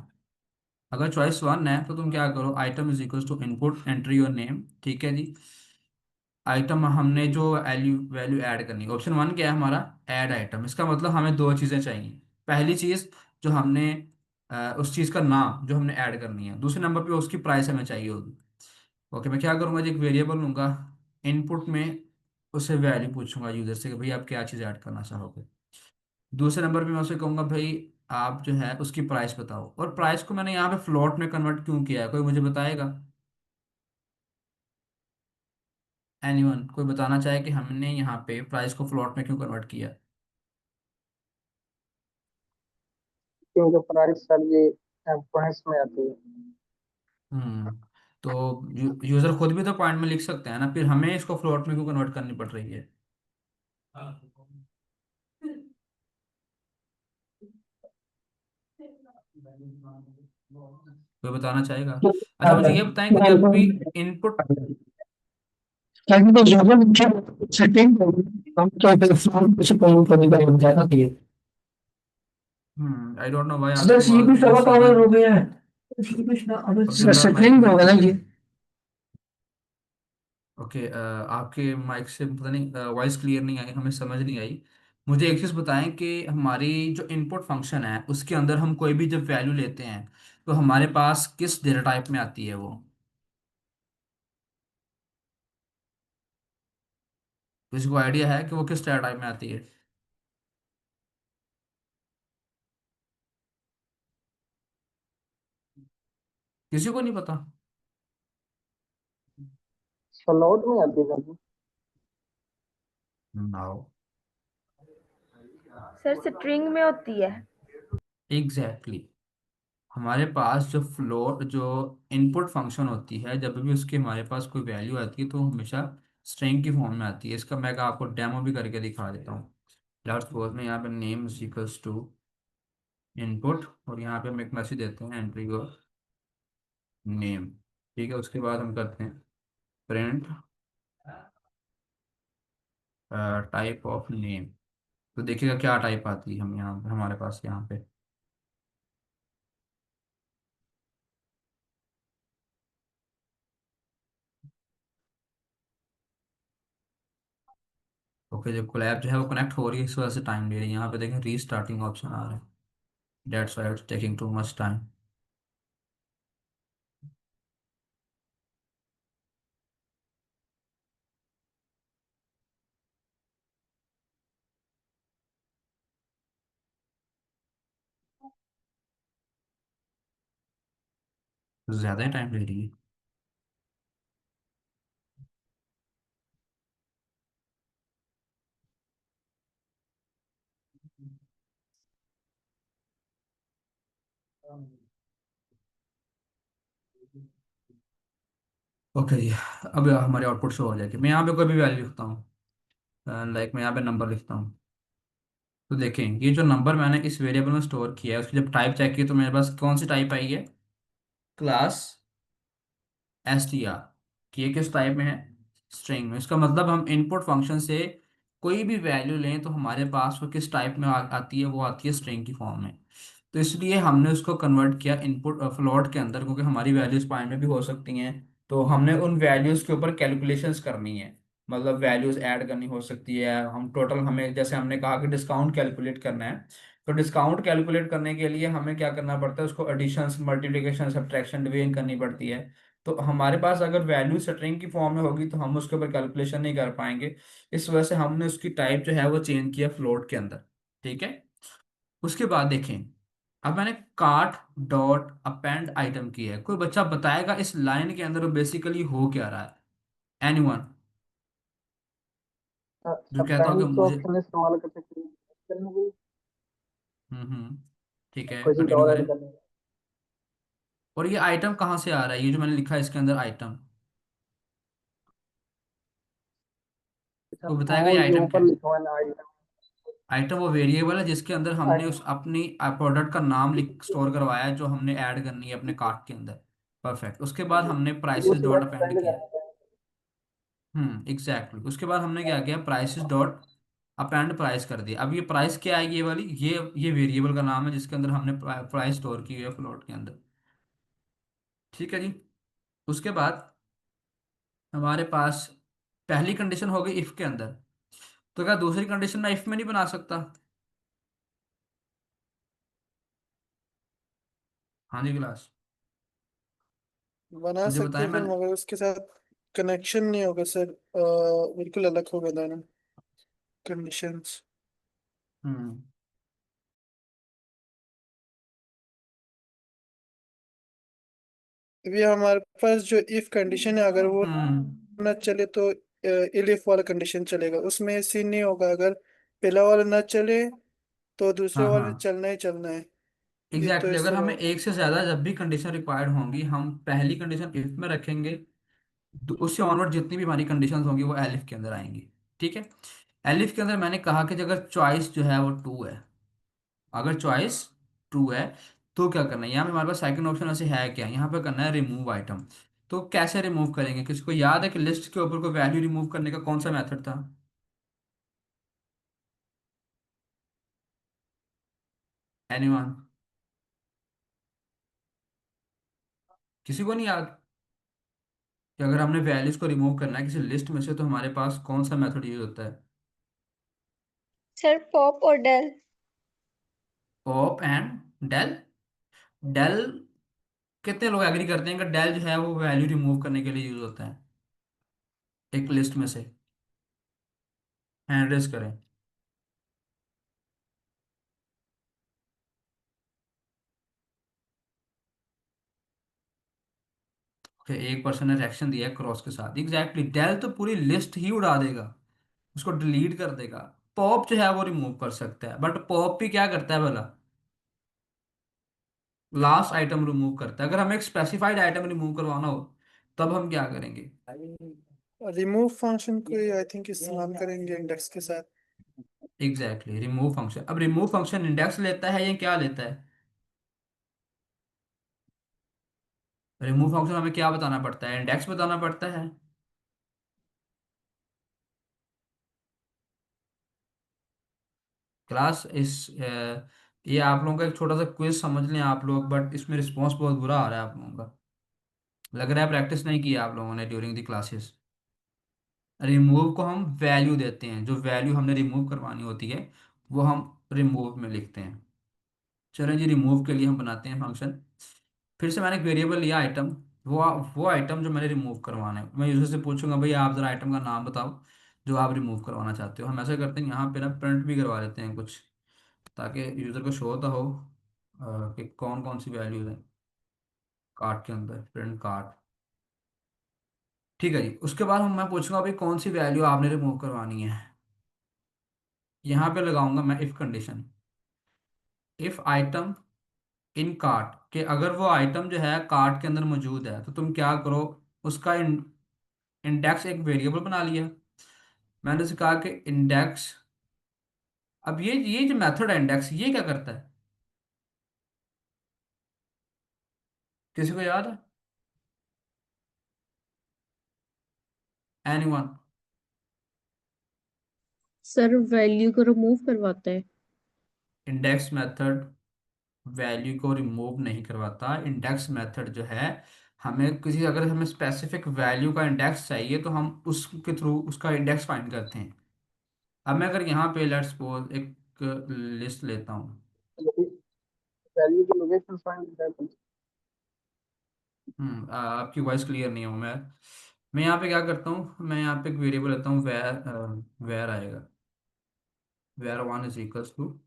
अगर चॉइस वन है तो तुम क्या करो, item is equal to input entry your name. ठीक है जी। आइटम हमने जो वैल्यू वैल्यू ऐड करनी है, ऑप्शन वन क्या है हमारा, ऐड आइटम। इसका मतलब हमें दो चीज़ें चाहिए। पहली चीज़ जो हमने उस चीज़ का नाम जो हमने ऐड करनी है, दूसरे नंबर पे उसकी प्राइस हमें चाहिए होगी। ओके, मैं क्या करूँगा जी, एक वेरिएबल लूँगा, इनपुट में उससे वैल्यू पूछूंगा यूजर से कि भाई आप क्या चीज़ ऐड करना चाहोगे। दूसरे नंबर पे मैं उसे कहूँगा भाई आप जो है उसकी प्राइस बताओ, और प्राइस को मैंने यहाँ पे फ्लोट में कन्वर्ट क्यों किया है, कोई मुझे बताएगा। एनीवन, कोई बताना चाहे कि हमने यहाँ पे प्राइस को फ्लोट में क्यों कन्वर्ट किया। क्योंकि प्राइस सर जी पॉइंट्स में आती है। हम्म। तो यूजर खुद भी तो पॉइंट में लिख सकते हैं ना, फिर हमें इसको फ्लोट में क्यों कन्वर्ट करनी पड़ रही है? कोई बताना चाहेगा? अच्छा मुझे ये बताएं कि जब भी इनपुट, आई डोंट नो भाई आपकी आवाज मुझे समझ, अब्दुल्ला माइक में, ओके आपके माइक से पता नहीं वॉइस क्लियर नहीं आई, हमें समझ नहीं आई। मुझे एक चीज़ बताएं कि हमारी जो इनपुट फंक्शन है उसके अंदर हम कोई भी जब वैल्यू लेते हैं तो हमारे पास किस डेटा टाइप में आती है वो? किसी को आइडिया है कि वो किस डेटा टाइप में आती है? किसी को नहीं पता? फ्लोट में आती है सर जी। नाउ, सर स्ट्रिंग में होती है। एग्जैक्टली। हमारे पास जो फ्लोट जो इनपुट फंक्शन होती है, जब भी उसकी हमारे पास कोई वैल्यू आती है तो हमेशा स्ट्रिंग की फॉर्म में आती है। इसका मैं आपको डेमो भी करके दिखा देता हूँ। लेट्स सपोज में यहाँ पे नेम इक्वल्स टू इनपुट, और यहाँ पे हम एक मैसेज देते हैं एंट्री को नेम। ठीक है, उसके बाद हम करते हैं प्रिंट टाइप ऑफ नेम। तो देखिएगा क्या टाइप आती है हम यहाँ हमारे पास यहाँ पे। ओके, जो कोलैब जो है वो कनेक्ट हो रही है, इस वजह से टाइम ले रही है। यहाँ पे देखें रीस्टार्टिंग ऑप्शन आ रहा है, that's why it's taking too much time. ज़्यादा ही टाइम ले रही है। ओके जी, अब हमारे आउटपुट शो हो जाएगी। मैं यहाँ पे कोई भी वैल्यू लिखता हूँ, लाइक मैं यहाँ पे नंबर लिखता हूँ। तो देखें ये जो नंबर मैंने इस वेरिएबल में स्टोर किया है उसकी जब टाइप चेक की तो मेरे पास कौन सी टाइप आई है? Class str। कि ये किस टाइप में है? स्ट्रिंग में। इसका मतलब हम इनपुट फंक्शन से कोई भी वैल्यू लें तो हमारे पास वो किस टाइप में आती है? वो आती है स्ट्रिंग की फॉर्म में। तो इसलिए हमने उसको कन्वर्ट किया इनपुट फ्लोट के अंदर, क्योंकि हमारी वैल्यूज पॉइंट में भी हो सकती हैं। तो हमने उन वैल्यूज के ऊपर कैलकुलेशंस करनी है, मतलब वैल्यूज ऐड करनी हो सकती है। हम टोटल, हमें जैसे हमने कहा कि डिस्काउंट कैलकुलेट करना है, तो डिस्काउंट कैलकुलेट करने के लिए हमें क्या करना पड़ता है? उसको एडिशंस, मल्टीप्लिकेशन, सब्ट्रैक्शन, डिवीजन करनी पड़ती है। तो हमारे पास अगर वैल्यू स्ट्रिंग की फॉर्म में होगी तो हम उसके ऊपर कैलकुलेशन नहीं कर पाएंगे। इस वजह से हमने उसकी टाइप जो है वो चेंज किया फ्लोट के अंदर। ठीक है, उसके बाद देखें, अब मैंने कार्ट डॉट अपेंड आइटम की है। कोई बच्चा बताएगा इस लाइन के अंदर बेसिकली हो क्या रहा है? एनीवन जो कहता हो कि अपेंड के मुझे, ऑप्शन इस्तेमाल कर सकते हैं करने के लिए, ठीक है कोई चीज कंटिन्यू और करें। ऐड करने के और ये आइटम कहाँ से आ रहा है? ये जो मैंने लिखा है इसके अंदर आइटम, लिए। कोई बताएगा वो ये जो आइटम क्या ऊपर है? लिखा हुआ है ना आइटम, आइटम वो वेरिएबल है जिसके अंदर हमने उस अपनी प्रोडक्ट का नाम लिख स्टोर करवाया है जो हमने ऐड करनी है अपने कार्ट के अंदर। परफेक्ट। उसके बाद हमने प्राइसेस उसी डॉट वक्त अपेंड सेंड किया। करने का। एग्जैक्टली। उसके बाद हमने क्या किया? प्राइसेस डॉट अपेंड प्राइस कर दिया। अब ये प्राइस क्या है? ये वाली ये वेरिएबल का नाम है जिसके अंदर हमने प्राइस स्टोर की हुई है फ्लोट के अंदर। ठीक है जी। उसके बाद हमारे पास पहली कंडीशन हो गई इफ के अंदर, तो क्या दूसरी कंडीशन मैं इफ में नहीं बना सकता? हाँ जी क्लास, बना मुझे सकते बताएं हैं सर, मैंने। मगर उसके साथ कनेक्शन नहीं होगा सर। बिल्कुल अलग होगा दोनों कंडीशंस। हम्म अभी हमारे पास जो इफ कंडीशन है, अगर वो हम्म ना चले तो इलिफ वाला कंडीशन चलेगा। उसमें सीन नहीं होगा, अगर पहला वाला ना चले तो दूसरे हाँ हाँ, वाले चलना ही चलना है। ये तो एग्जैक्टली इससे अगर हमें बात। एक से ज्यादा जब भी कंडीशन रिक्वायर्ड होंगी, हम पहली कंडीशन इफ में रखेंगे, उससे ऑनवर्ड जितनी भी हमारी कंडीशंस होंगी वो एलिफ के अंदर आएंगी। ठीक है। एलिफ के अंदर मैंने कहा कि अगर चॉइस जो है वो ट्रू है, अगर चॉइस ट्रू है तो क्या करना है, यहाँ पे हमारे पास सेकंड ऑप्शन ऐसे है क्या, यहाँ पे करना है रिमूव आइटम। तो कैसे रिमूव करेंगे, किसी को याद है कि लिस्ट के ऊपर कोई वैल्यू रिमूव करने का कौन सा मेथड था? एनीवन? किसी को नहीं याद कि अगर हमने वैल्यूज को रिमूव करना है किसी लिस्ट में से तो हमारे पास कौन सा मेथड यूज होता है? सर पॉप और del. Pop and del. Del, कितने लोग एग्री करते हैं कि डेल जो है वो वैल्यू रिमूव करने के लिए यूज होता है एक लिस्ट में से? हैंड रेज करें। ओके, एक पर्सन ने रिएक्शन दिया है क्रॉस के साथ। एग्जैक्टली डेल तो पूरी लिस्ट ही उड़ा देगा, उसको डिलीट कर देगा। पॉप जो है वो रिमूव कर सकता है, बट पॉप भी क्या करता है भला? लास्ट आइटम रिमूव करता है। अगर हमें एक स्पेसिफाइड आइटम रिमूव करवाना हो तब हम क्या करेंगे? रिमूव फंक्शन को आई थिंक इस्तेमाल करेंगे इंडेक्स के साथ। Exactly, remove function. अब रिमूव फंक्शन इंडेक्स लेता है या क्या लेता है? रिमूव फंक्शन हमें क्या बताना पड़ता है, इंडेक्स बताना पड़ता है। क्लास ये आप लोगों का एक छोटा सा क्विज समझ लें आप लोग, बट इसमें रिस्पॉन्स बहुत बुरा आ रहा है आप लोगों का। लग रहा है प्रैक्टिस नहीं की आप लोगों ने ड्यूरिंग द क्लासेस। रिमूव को हम वैल्यू देते हैं, जो वैल्यू हमने रिमूव करवानी होती है वो हम रिमूव में लिखते हैं। चलें जी, रिमूव के लिए हम बनाते हैं फंक्शन। फिर से मैंने एक वेरिएबल लिया आइटम। वो वो आइटम जो मैंने रिमूव करवाना है, मैं यूजर से पूछूंगा भाई आप जरा आइटम का नाम बताओ जो आप रिमूव करवाना चाहते हो। हम ऐसा करते हैं यहाँ पे ना प्रिंट भी करवा लेते हैं कुछ, ताकि यूजर को शो तो हो कि कौन कौन सी वैल्यूज हैं कार्ट के अंदर। Print cart. ठीक है जी, उसके बाद हम मैं पूछूंगा भाई कौन सी वैल्यू आपने रिमूव करवानी है। यहाँ पे लगाऊंगा मैं if condition. If item in cart, कि अगर वो आइटम जो है कार्ट के अंदर मौजूद है तो तुम क्या करो, उसका इंडेक्स एक वेरिएबल बना लिया। मैंने उसे कहा कि इंडेक्स। अब ये जो मेथड है इंडेक्स, ये क्या करता है, किसी को याद है? एनीवन? सर वैल्यू को रिमूव करवाता है। इंडेक्स मेथड वैल्यू को रिमूव नहीं करवाता। इंडेक्स मेथड जो है, हमें किसी, अगर हमें स्पेसिफिक वैल्यू का इंडेक्स चाहिए तो हम उसके थ्रू उसका इंडेक्स फाइंड करते हैं। अब मैं अगर यहाँ पे लेट्स सपोज एक लिस्ट लेता हूँ। वैल्यू की लोकेशन फाइंड करते हैं। आपकी वॉइस क्लियर नहीं है। मैं यहाँ पे क्या करता हूँ, मैं यहाँ पे एक वेरिएबल लेता हूँ वेर। वेर आएगा, var one is equals to,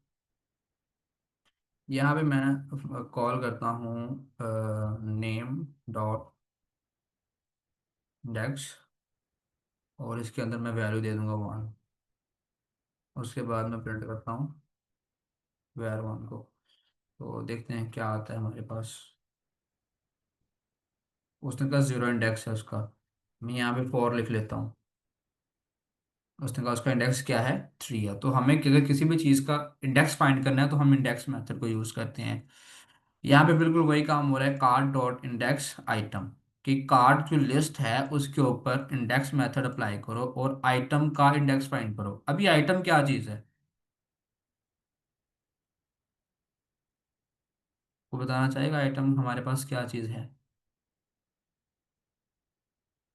यहाँ पे मैं कॉल करता हूँ नेम डॉट इंडेक्स, और इसके अंदर मैं वैल्यू दे दूंगा वन। उसके बाद मैं प्रिंट करता हूँ वेर वन को। तो देखते हैं क्या आता है हमारे पास। उसने कहा जीरो इंडेक्स है उसका। मैं यहाँ पे फोर लिख लेता हूँ। उसने कहा उसका इंडेक्स क्या है, थ्री है। तो हमें अगर किसी भी चीज़ का इंडेक्स फाइंड करना है तो हम इंडेक्स मेथड को यूज़ करते हैं। यहाँ पे बिल्कुल वही काम हो रहा है, कार्ड डॉट इंडेक्स आइटम। कि कार्ड जो लिस्ट है उसके ऊपर इंडेक्स मेथड अप्लाई करो और आइटम का इंडेक्स फाइंड करो। अभी आइटम क्या चीज़ है, वो बताना चाहेगा आइटम हमारे पास क्या चीज़ है?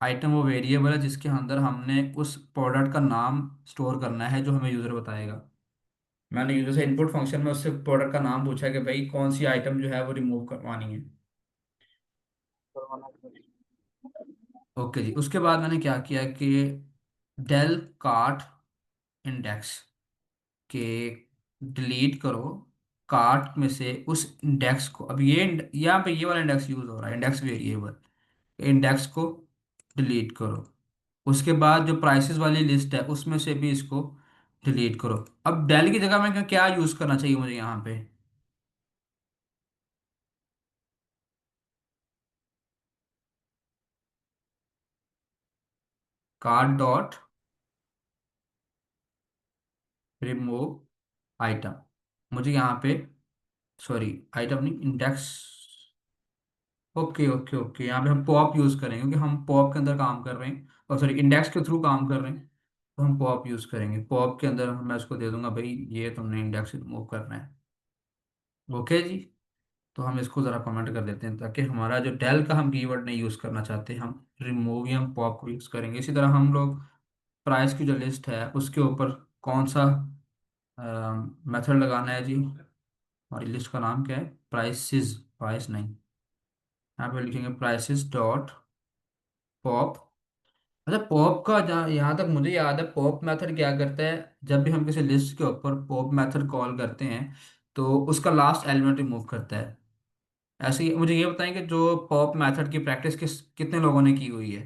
आइटम वो वेरिएबल है जिसके अंदर हमने उस प्रोडक्ट का नाम स्टोर करना है जो हमें यूज़र बताएगा। मैंने यूजर से इनपुट फंक्शन में उससे प्रोडक्ट का नाम पूछा कि भाई कौन सी आइटम जो है वो रिमूव करवानी है। ओके जी, उसके बाद मैंने क्या किया कि डेल कार्ट इंडेक्स के डिलीट करो कार्ट में से उस इंडेक्स को। अब ये यहाँ पे ये वाला इंडेक्स यूज हो रहा है, इंडेक्स वेरिएबल। इंडेक्स को डिलीट करो। उसके बाद जो प्राइसेस वाली लिस्ट है उसमें से भी इसको डिलीट करो। अब डेल की जगह मैं क्या यूज करना चाहिए मुझे यहाँ पे? Cart dot remove item. मुझे यहाँ पे, सॉरी, आइटम नहीं, इंडेक्स। ओके ओके ओके, यहाँ पे हम पॉप यूज करेंगे क्योंकि हम पॉप के अंदर काम कर रहे हैं, और सॉरी इंडेक्स के थ्रू काम कर रहे हैं। तो हम पॉप यूज करेंगे, पॉप के अंदर मैं उसको दे दूंगा भाई ये तुमने इंडेक्स रिमूव करना है। ओके जी। तो हम इसको ज़रा कमेंट कर देते हैं ताकि हमारा जो डेल का हम कीवर्ड नहीं यूज़ करना चाहते, हम रिमूव या हम पॉप को यूज़ करेंगे। इसी तरह हम लोग प्राइस की जो लिस्ट है उसके ऊपर कौन सा मेथड लगाना है जी। हमारी लिस्ट का नाम क्या है, प्राइसेस, प्राइस नहीं, यहाँ पे लिखेंगे प्राइसेस डॉट पॉप। अच्छा, पॉप का जहाँ यहाँ तक मुझे याद है, पॉप मेथड क्या करता है, जब भी हम किसी लिस्ट के ऊपर पॉप मेथड कॉल करते हैं तो उसका लास्ट एलिमेंट रिमूव करता है। ऐसे ही मुझे ये बताएं कि जो पॉप मेथड की प्रैक्टिस कितने लोगों ने की हुई है।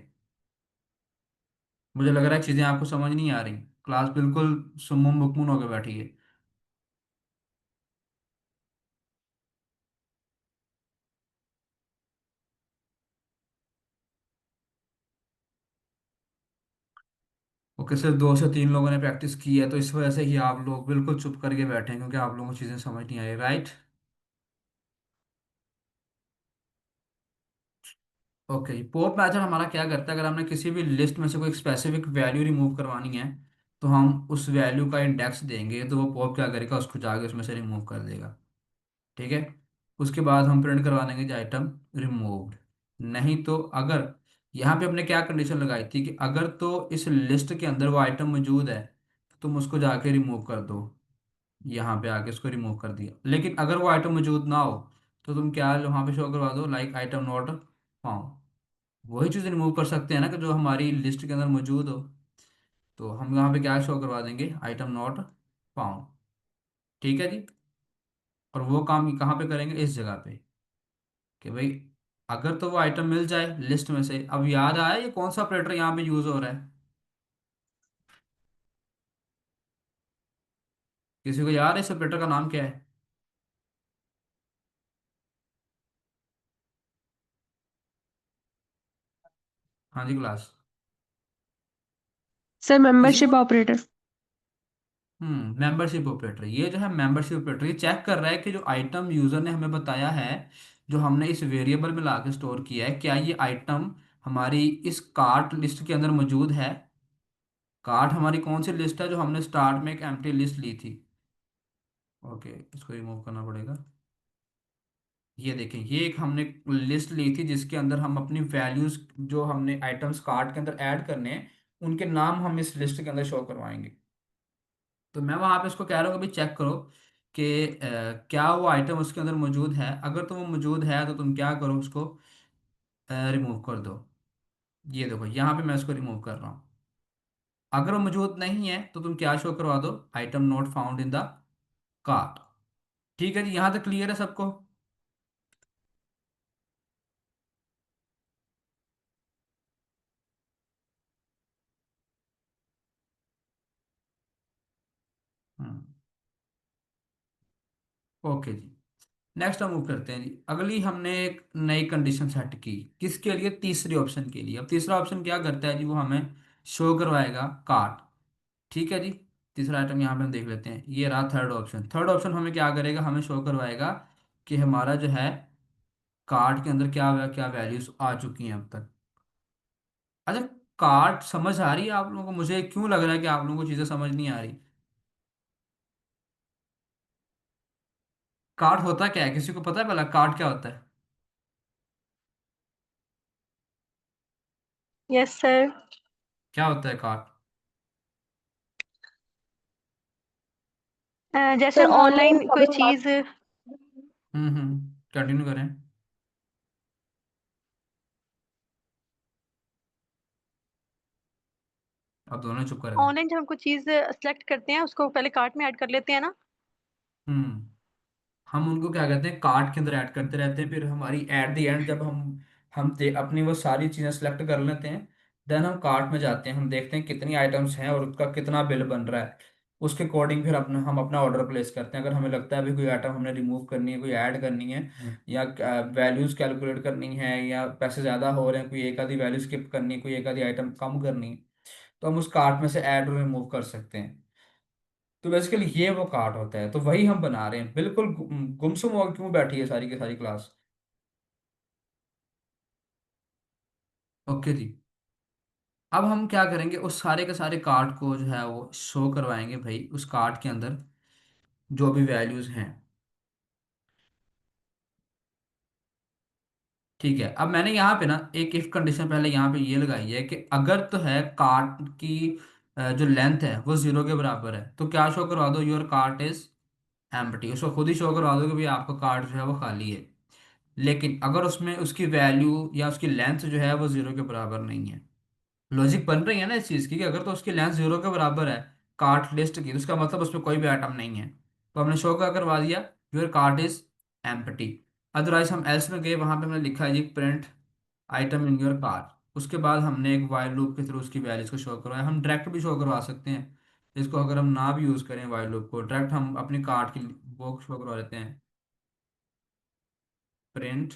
मुझे लग रहा है चीज़ें आपको समझ नहीं आ रही, क्लास बिल्कुल सुम्मुम बुकमुन होकर बैठी है। ओके, सिर्फ 2 से 3 लोगों ने प्रैक्टिस की है, तो इस वजह से ही आप लोग बिल्कुल चुप करके बैठे हैं क्योंकि आप लोगों को चीज़ें समझ नहीं आ रही, राइट। ओके, पॉप मेथड हमारा क्या करता है, अगर हमने किसी भी लिस्ट में से कोई स्पेसिफिक वैल्यू रिमूव करवानी है तो हम उस वैल्यू का इंडेक्स देंगे, तो वो पॉप क्या करेगा, उसको जाके उसमें से रिमूव कर देगा। ठीक है। उसके बाद हम प्रिंट करवा देंगे जो आइटम रिमूव्ड। नहीं तो अगर, यहाँ पे हमने क्या कंडीशन लगाई थी कि अगर तो इस लिस्ट के अंदर वो आइटम मौजूद है तो तुम उसको जाके रिमूव कर दो, यहाँ पे आके उसको रिमूव कर दिया। लेकिन अगर वो आइटम मौजूद ना हो तो तुम क्या वहाँ पे शो करवा दो, लाइक आइटम नॉट फाउंड। वही चीज़ रिमूव कर सकते हैं ना कि जो हमारी लिस्ट के अंदर मौजूद हो। तो हम यहाँ पे क्या शो करवा देंगे, आइटम नॉट फाउंड। ठीक है जी। और वो काम कहाँ पे करेंगे, इस जगह पे, कि भाई अगर तो वो आइटम मिल जाए लिस्ट में से। अब याद आया ये कौन सा ऑपरेटर यहाँ पे यूज हो रहा है, किसी को याद है इस ऑपरेटर का नाम क्या है। हाँ जी क्लास, सर किसी को। Membership operator. मेंबरशिप ऑपरेटर, ये जो है मेंबरशिप ऑपरेटर, ये चेक कर रहा है कि जो आइटम यूजर ने हमें बताया है, जो हमने इस वेरिएबल में ला के स्टोर किया है, क्या ये आइटम हमारी इस कार्ट लिस्ट के अंदर मौजूद है। कार्ट हमारी कौन सी लिस्ट है, जो हमने स्टार्ट में एक एम्प्टी लिस्ट ली थी। ओके, इसको रिमूव करना पड़ेगा। ये देखें, ये एक हमने लिस्ट ली थी जिसके अंदर हम अपनी वैल्यूज, जो हमने आइटम्स कार्ट के अंदर ऐड करने हैं, उनके नाम हम इस लिस्ट के अंदर शो करवाएंगे। तो मैं वहां पे इसको कह रहा हूँ कि भाई चेक करो कि क्या वो आइटम उसके अंदर मौजूद है। अगर तो वो मौजूद है तो तुम क्या करो, उसको रिमूव कर दो। ये देखो यहाँ पे मैं इसको रिमूव कर रहा हूँ। अगर वो मौजूद नहीं है तो तुम क्या शो करवा दो, item not found in the cart. ठीक है जी, यहाँ तक क्लियर है सबको। हम्म। ओके जी, नेक्स्ट हम मूव करते हैं जी। अगली हमने एक नई कंडीशन सेट की, किसके लिए, तीसरे ऑप्शन के लिए। अब तीसरा ऑप्शन क्या करता है जी, वो हमें शो करवाएगा कार्ट। ठीक है जी। तीसरा आइटम यहाँ पे हम देख लेते हैं, ये रहा थर्ड ऑप्शन। थर्ड ऑप्शन हमें क्या करेगा, हमें शो करवाएगा कि हमारा जो है कार्ट के अंदर क्या क्या वैल्यूज आ चुकी हैं अब तक। अच्छा, कार्ट समझ आ रही है आप लोगों को, मुझे क्यों लग रहा है कि आप लोगों को चीज़ें समझ नहीं आ रही। कार्ट होता क्या है, किसी को पता है भला कार्ट क्या होता है। Yes sir. क्या होता है कार्ट। जैसे सर ऑनलाइन ऑनलाइन कोई शॉपिंग। चीज। कंटिन्यू करें। अब दोनों चुप कर गए। ऑनलाइन जब हम कोई चीज सेलेक्ट करते हैं उसको पहले कार्ट में ऐड कर लेते हैं ना। हम्म। हम उनको क्या कहते हैं, कार्ट के अंदर ऐड करते रहते हैं, फिर हमारी एट द एंड जब अपनी वो सारी चीज़ें सेलेक्ट कर लेते हैं, देन हम कार्ट में जाते हैं, हम देखते हैं कितनी आइटम्स हैं और उसका कितना बिल बन रहा है। उसके अकॉर्डिंग फिर हम अपना ऑर्डर प्लेस करते हैं। अगर हमें लगता है अभी कोई आइटम हमने रिमूव करनी है, कोई ऐड करनी है, या वैल्यूज कैलकुलेट करनी है, या पैसे ज़्यादा हो रहे हैं, कोई एक आधी वैल्यू स्किप करनी है, कोई एक आधी आइटम कम करनी है, तो हम उस कार्ट में से ऐड और रिमूव कर सकते हैं। तो बेसिकली ये वो कार्ट होता है, तो वही हम बना रहे हैं। बिल्कुल गुमसुम हो क्यों बैठी है सारी की सारी क्लास। ओके जी। अब हम क्या करेंगे, उस सारे के सारे कार्ड को जो है वो शो करवाएंगे भाई उस कार्ड के अंदर जो भी वैल्यूज हैं। ठीक है, अब मैंने यहाँ पे ना एक इफ कंडीशन पहले यहाँ पे ये लगाई है कि अगर तो है कार्ट की जो लेंथ है वो 0 के बराबर है, तो क्या शो करवा दो, योर कार्ट इज एम्प्टी। उसको खुद ही शो करवा दो कि भाई आपका कार्ट जो है वो खाली है। लेकिन अगर उसमें उसकी वैल्यू या उसकी लेंथ जो है वो 0 के बराबर नहीं है, लॉजिक बन रही है ना इस चीज की, कि अगर तो उसकी लेंथ 0 के बराबर है कार्ट लिस्ट की, तो उसका मतलब उसमें कोई भी आइटम नहीं है। तो हमने शो क्या करवा दिया, your cart is empty. Otherwise हम एल्स में गए, वहां पे हमने लिखा है जी print item in your cart. उसके बाद हमने एक वाइल लूप के थ्रू उसकी वैल्यूज को शो करवाया। हम डायरेक्ट भी शो करवा सकते हैं इसको, अगर हम ना भी यूज करें वाइल लूप को, डायरेक्ट हम अपनी कार्ट की वो शो करवा देते हैं, प्रिंट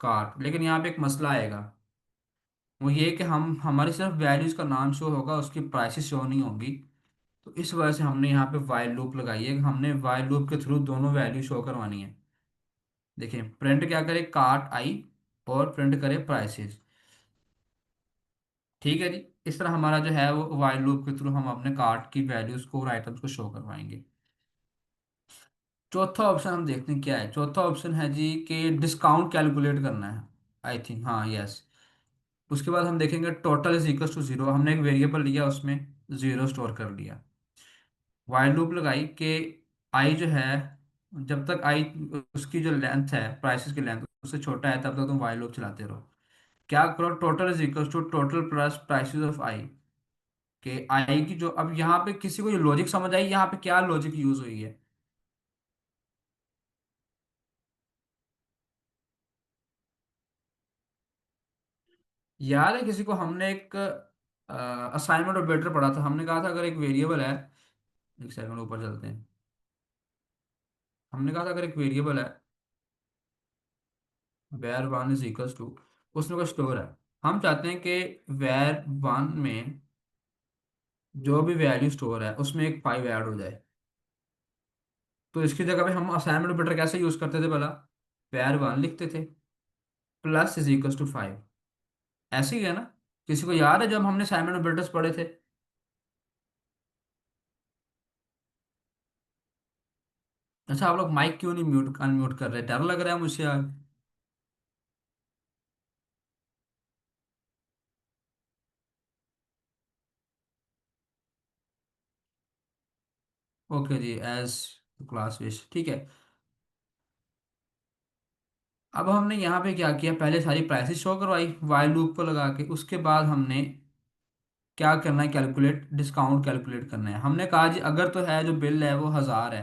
कार्ट। लेकिन यहाँ पे एक मसला आएगा, वो ये कि हम हमारी सिर्फ वैल्यूज का नाम शो होगा, उसकी प्राइसेस शो नहीं होगी। तो इस वजह से हमने यहाँ पे वाइल लूप लगाई है, कि हमने वाइल लूप के थ्रू दोनों वैल्यू शो करवानी है। देखिए प्रिंट क्या करे, कार्ट आई, और प्रिंट करे प्राइसेस। ठीक है जी। इस तरह हमारा जो है वो वाइल लूप के थ्रू हम अपने कार्ट की वैल्यूज को और आइटम्स को शो करवाएंगे। चौथा ऑप्शन हम देखते हैं क्या है। चौथा ऑप्शन है जी कि डिस्काउंट कैलकुलेट करना है, आई थिंक, हाँ यस। उसके बाद हम देखेंगे टोटल इज इक्वल टू 0। हमने एक वेरिएबल लिया, उसमें 0 स्टोर कर लिया। वाइल लूप लगाई कि आई जो है, जब तक आई उसकी जो लेंथ है प्राइसेस की लेंथ उससे छोटा है, तब तक तुम वाइल लूप चलाते रहो। क्या करो, total is equal to total plus prices of i, कि आई की जो, अब यहाँ पे किसी को ये लॉजिक समझ आई यहाँ पे क्या लॉजिक यूज हुई है। याद है किसी को, हमने एक असाइनमेंट ऑपरेटर पढ़ा था। हमने कहा था अगर एक वेरिएबल है, एक सेकंड ऊपर चलते हैं। हमने कहा था अगर एक वेरिएबल है var one is equal to, उसमें कोई स्टोर है, हम चाहते हैं कि वेर वन में जो भी वैल्यू स्टोर है उसमें एक 5 ऐड हो जाए। तो इसकी जगह पे हम असाइनमेंट ऑपरेटर कैसे यूज करते थे भला, वेर वन लिखते थे प्लस इज इक्वल टू 5। ऐसे ही है ना, किसी को याद है जब हमने असाइनमेंट ऑपरेटर्स पढ़े थे। अच्छा, आप लोग माइक क्यों नहीं म्यूट अनम्यूट कर रहे, डर लग रहा है मुझे यार। ओके जी, एज क्लास विश, ठीक है। अब हमने यहाँ पे क्या किया, पहले सारी प्राइसेस शो करवाई वाइल लूप को लगा के। उसके बाद हमने क्या करना है, कैलकुलेट डिस्काउंट कैलकुलेट करना है। हमने कहा जी अगर तो है जो बिल है वो 1000 है,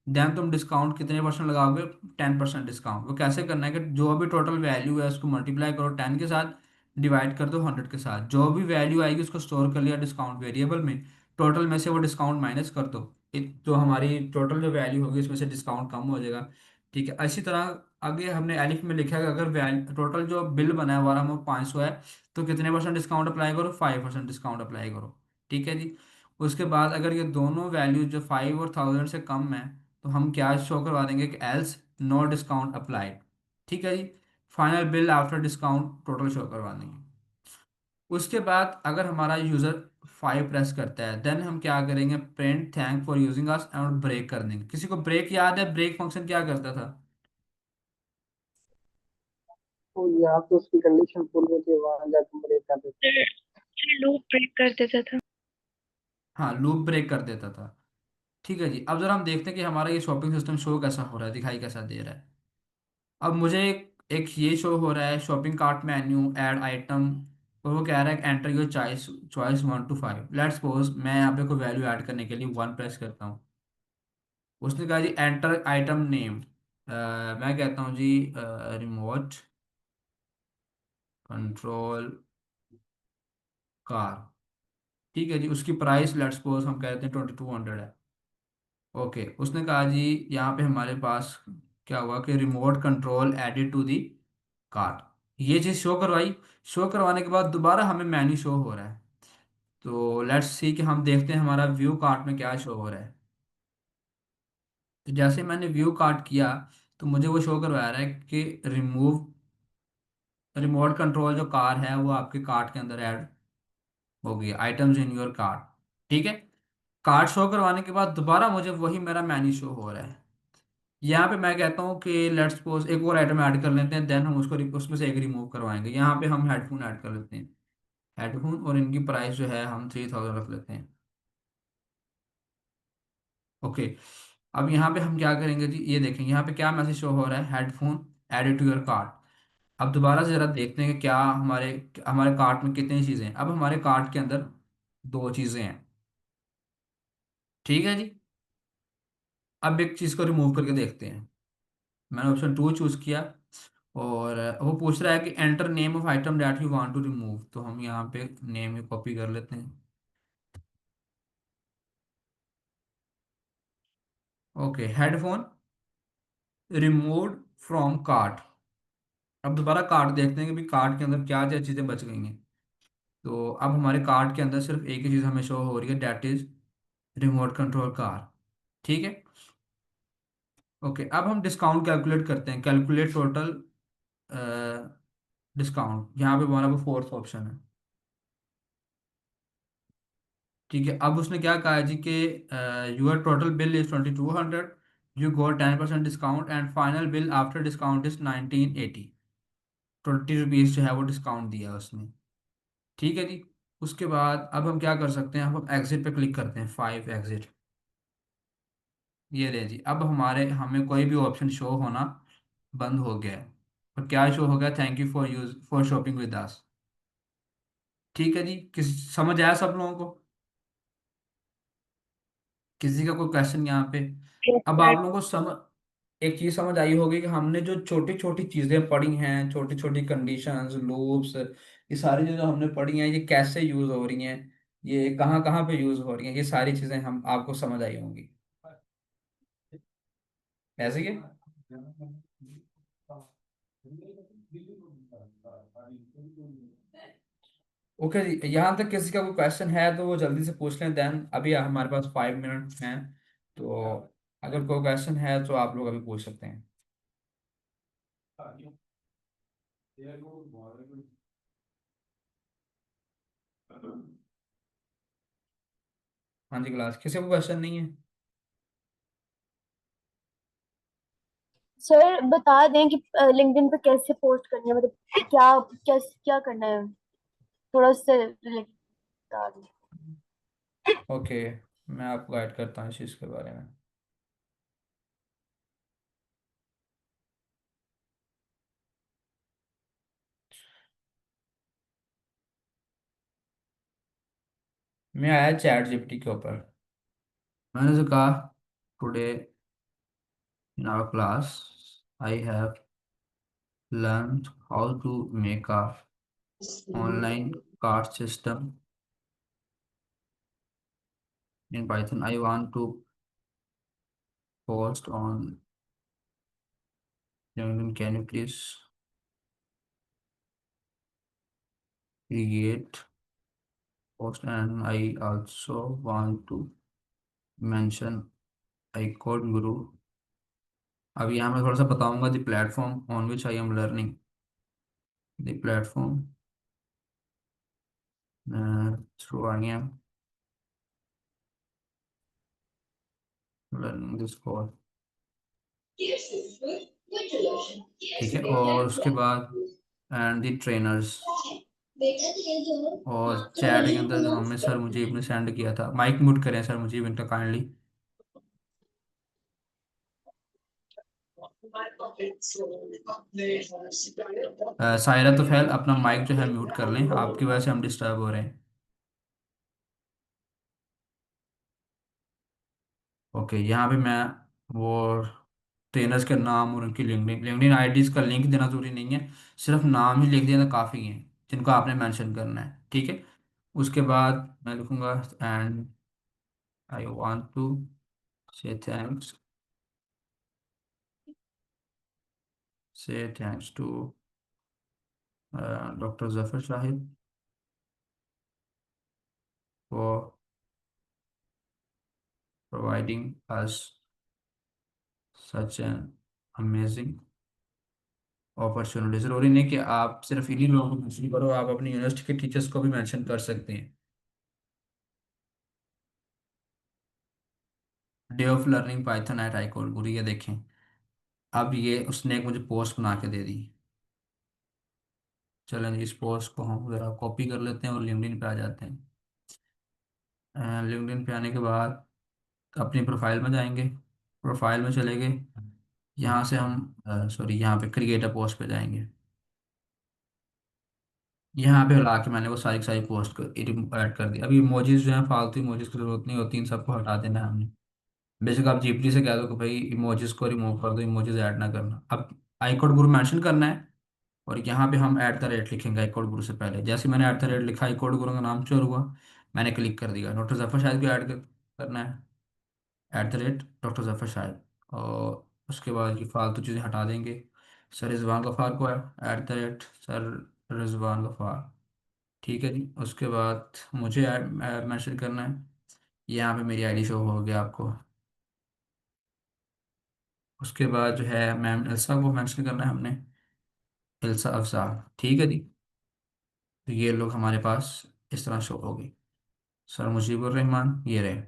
देन तुम डिस्काउंट कितने परसेंट लगाओगे, 10% डिस्काउंट। वो कैसे करना है कि जो भी टोटल वैल्यू है उसको मल्टीप्लाई करो 10 के साथ, डिवाइड कर दो 100 के साथ, जो भी वैल्यू आएगी उसको स्टोर कर लिया डिस्काउंट वेरिएबल में, टोटल में से वो डिस्काउंट माइनस कर दो। जो हमारी टोटल जो वैल्यू होगी उसमें से डिस्काउंट कम हो जाएगा। ठीक है, इसी तरह आगे हमने एलिफ में लिखा है कि अगर टोटल जो बिल बना है हमारा वो 500 है, तो कितने परसेंट डिस्काउंट अप्लाई करो, 5% डिस्काउंट अप्लाई करो। ठीक है जी। उसके बाद अगर ये दोनों वैल्यू जो 5 और 1000 से कम है, तो हम क्या शो करवा देंगे कि एल्स नो डिस्काउंट अप्लाइड। ठीक है जी। Final bill after discount total show करवा देंगे। उसके बाद अगर हमारा यूज़र 5 प्रेस करता है, देन हम क्या करेंगे, प्रिंट थैंक फॉर यूजिंग अस और ब्रेक कर देंगे। किसी को ब्रेक याद है, ब्रेक फंक्शन क्या करता था। तो यहाँ तो उसकी कंडीशन पूरी होती है, वहां जाकर ब्रेक कर देते हैं। लूप ब्रेक कर देता था। हाँ, लूप ब्रेक कर देता था। ठीक है जी। अब जरा हम देखते हैं कि हमारा ये शॉपिंग सिस्टम शो कैसा हो रहा है, दिखाई कैसा दे रहा है। अब मुझे एक ये शो हो रहा है shopping cart menu add item, और वो कह रहा है enter your choice, choice 1 to 5। Let's suppose मैं यहाँ पे कोई वैल्यू ऐड करने के लिए 1 प्रेस करता हूँ। उसने कहा जी एंटर आइटम नेम, मैं कहता हूँ जी रिमोट कंट्रोल कार। ठीक है जी। उसकी प्राइस लेट्स सपोज हम कहते हैं 2200 है। ओके, उसने कहा जी यहाँ पे हमारे पास क्या हुआ कि remote control added to the cart. ये चीज़ शो करवाई। शो करवाने के बाद दोबारा हमें मेन्यू शो हो रहा है। तो लेट्स सी कि हम देखते हैं हमारा व्यू कार्ट में क्या शो हो रहा है। तो जैसे मैंने व्यू कार्ट किया तो मुझे वो शो करवा रहा है कि रिमूव रिमोट कंट्रोल जो कार है वो आपके कार्ट के अंदर ऐड हो गई, आइटम्स इन योर कार्ट। ठीक है। कार्ट शो करवाने के बाद दोबारा मुझे वही मेरा मेन्यू शो हो रहा है। यहाँ पे मैं कहता हूँ कि लेट्स सपोज एक और आइटम ऐड कर लेते हैं, देन हम उसको उसमें से एक रिमूव करवाएंगे। यहाँ पे हम हेडफोन ऐड कर लेते हैं, हेडफोन, और इनकी प्राइस जो है हम 3000 रख लेते हैं। ओके। अब यहाँ पे हम क्या करेंगे जी, ये देखें यहाँ पे क्या मैसेज शो हो रहा है, headphone added to your cart. अब दोबारा से जरा देखते हैं कि क्या हमारे हमारे कार्ट में कितनी चीज़ें हैं। अब हमारे कार्ट के अंदर दो चीज़ें हैं। ठीक है जी। अब एक चीज़ को रिमूव करके देखते हैं। मैंने ऑप्शन 2 चूज़ किया, और वो पूछ रहा है कि enter name of item that you want to remove, तो हम यहाँ पे नेम कॉपी कर लेते हैं। Okay, headphone removed from cart. अब दोबारा कार्ट देखते हैं कि भाई कार्ट के अंदर क्या क्या चीज़ें बच गई हैं। तो अब हमारे कार्ट के अंदर सिर्फ एक ही चीज़ हमें शो हो रही है, that is remote control car. ठीक है। ओके, अब हम डिस्काउंट कैलकुलेट करते हैं, कैलकुलेट टोटल डिस्काउंट। यहाँ पे हमारा वो फोर्थ ऑप्शन है। ठीक है। अब उसने क्या कहा है जी कि your total bill is 2200, you go 10% discount and final bill after discount is 1980। 20 rupees जो है वो डिस्काउंट दिया है उसने। ठीक है जी। उसके बाद अब हम क्या कर सकते हैं, अब हम एग्जिट पे क्लिक करते हैं, 5 एग्जिट। ये रहे जी। अब हमारे हमें कोई भी ऑप्शन शो होना बंद हो गया है। और क्या शो हो गया, thank you for use for shopping with us. ठीक है जी। समझ आया सब लोगों को? किसी का कोई क्वेश्चन यहाँ पे? अब आप लोगों को समझ एक चीज समझ आई होगी कि हमने जो छोटी छोटी चीजें पढ़ी हैं, छोटी छोटी कंडीशंस, लूप्स, ये सारी जो जो हमने पढ़ी हैं, ये कैसे यूज हो रही हैं, ये कहाँ कहाँ पे यूज हो रही हैं, ये सारी चीजें हम आपको समझ आई होंगी। ऐसे ही है? ओके जी। यहाँ तक किसी का कोई क्वेश्चन है तो वो जल्दी से पूछ लें, देन अभी हमारे पास 5 मिनट हैं। तो अगर कोई क्वेश्चन है तो आप लोग अभी पूछ सकते हैं। हाँ जी, क्लास किसी को क्वेश्चन नहीं है? सर बता दें कि लिंक्डइन पे कैसे पोस्ट करनी है, मतलब क्या क्या क्या करना है, थोड़ा उससे रिलेटेड बता दें। ओके, मैं आपको गाइड करता हूँ इस चीज़ के बारे में। मैं आया चैट जीपीटी के ऊपर। मैंने जो कहा, today in our class I have learn how to make a online card system in Python. I want to post on LinkedIn. Can you please create post? And I also want to mention iCode Guru. अब यहाँ मैं थोड़ा सा बताऊंगा, the platform on which I am learning, the platform through I am learning this code. ठीक है। और उसके बाद एंड द ट्रेनर्स, और चैट के अंदर जो हमें सर मुजीब ने सेंड किया था, माइक म्यूट करें सर मुजीब इनका काइंडली। सायरा तो फैल अपना माइक जो है म्यूट कर लें, आपकी वजह से हम डिस्टर्ब हो रहे हैं। ओके, यहाँ पे मैं वो ट्रेनर्स के नाम और उनकी लिंक्डइन लिंक्डइन आईडीज का लिंक देना जरूरी नहीं है, सिर्फ नाम ही लिख देना काफ़ी है जिनको आपने मेंशन करना है। ठीक है। उसके बाद मैं लिखूंगा and I want to say thanks, say thanks to doctor Zafar Shahid for providing us such an amazing opportunity. जरूरी नहीं कि आप सिर्फ इन्हीं लोगों को मेंशन करो, आप अपनी यूनिवर्सिटी के टीचर्स को भी मेंशन कर सकते हैं। Day of learning Python at high court Guru, ये देखें, अब ये उसने एक मुझे पोस्ट बना के दे दी। चलें जी, इस पोस्ट को हम जरा कॉपी कर लेते हैं और लिंक्डइन पे आ जाते हैं। लिंक्डइन पे आने के बाद अपनी प्रोफाइल में जाएंगे, प्रोफाइल में चले गए, यहाँ से हम सॉरी यहाँ पे क्रिएट अ पोस्ट पे जाएंगे। यहाँ पे ला के मैंने वो सारी की सारी पोस्ट को ऐड कर दी। अभी इमोजीज जो है फालतू इमोजीज की जरूरत नहीं होती, इन सबको हटा देना है हमने। बेशक आप जीपली से कह दो कि भाई इमोजीज को रिमूव कर दो, इमोजीज ऐड ना करना। अब आईकोड गुरु मेंशन करना है और यहाँ पे हम ऐट द रेट लिखेंगे आईकोड गुरु से पहले। जैसे मैंने ऐट द रेट लिखा, आईकोड गुरु का नाम शोर हुआ, मैंने क्लिक कर दिया। डॉक्टर जफर शाहिद को ऐड करना है, at the rate doctor Zafar Shahid. और उसके बाद ये फालतू चीज़ें हटा देंगे। सर रिजवान गफार को है, at the rate sir Rizwan Gaffar. ठीक है जी। उसके बाद मुझे मेंशन करना है, यहाँ पे मेरी आईडी शो हो गया आपको। उसके बाद जो है मैम एल्सा को मेंशन करना है हमने, एल्सा अफजाल। ठीक है जी। तो ये लोग हमारे पास इस तरह शो हो गए। सर मुजीबुर रहमान ये रहे।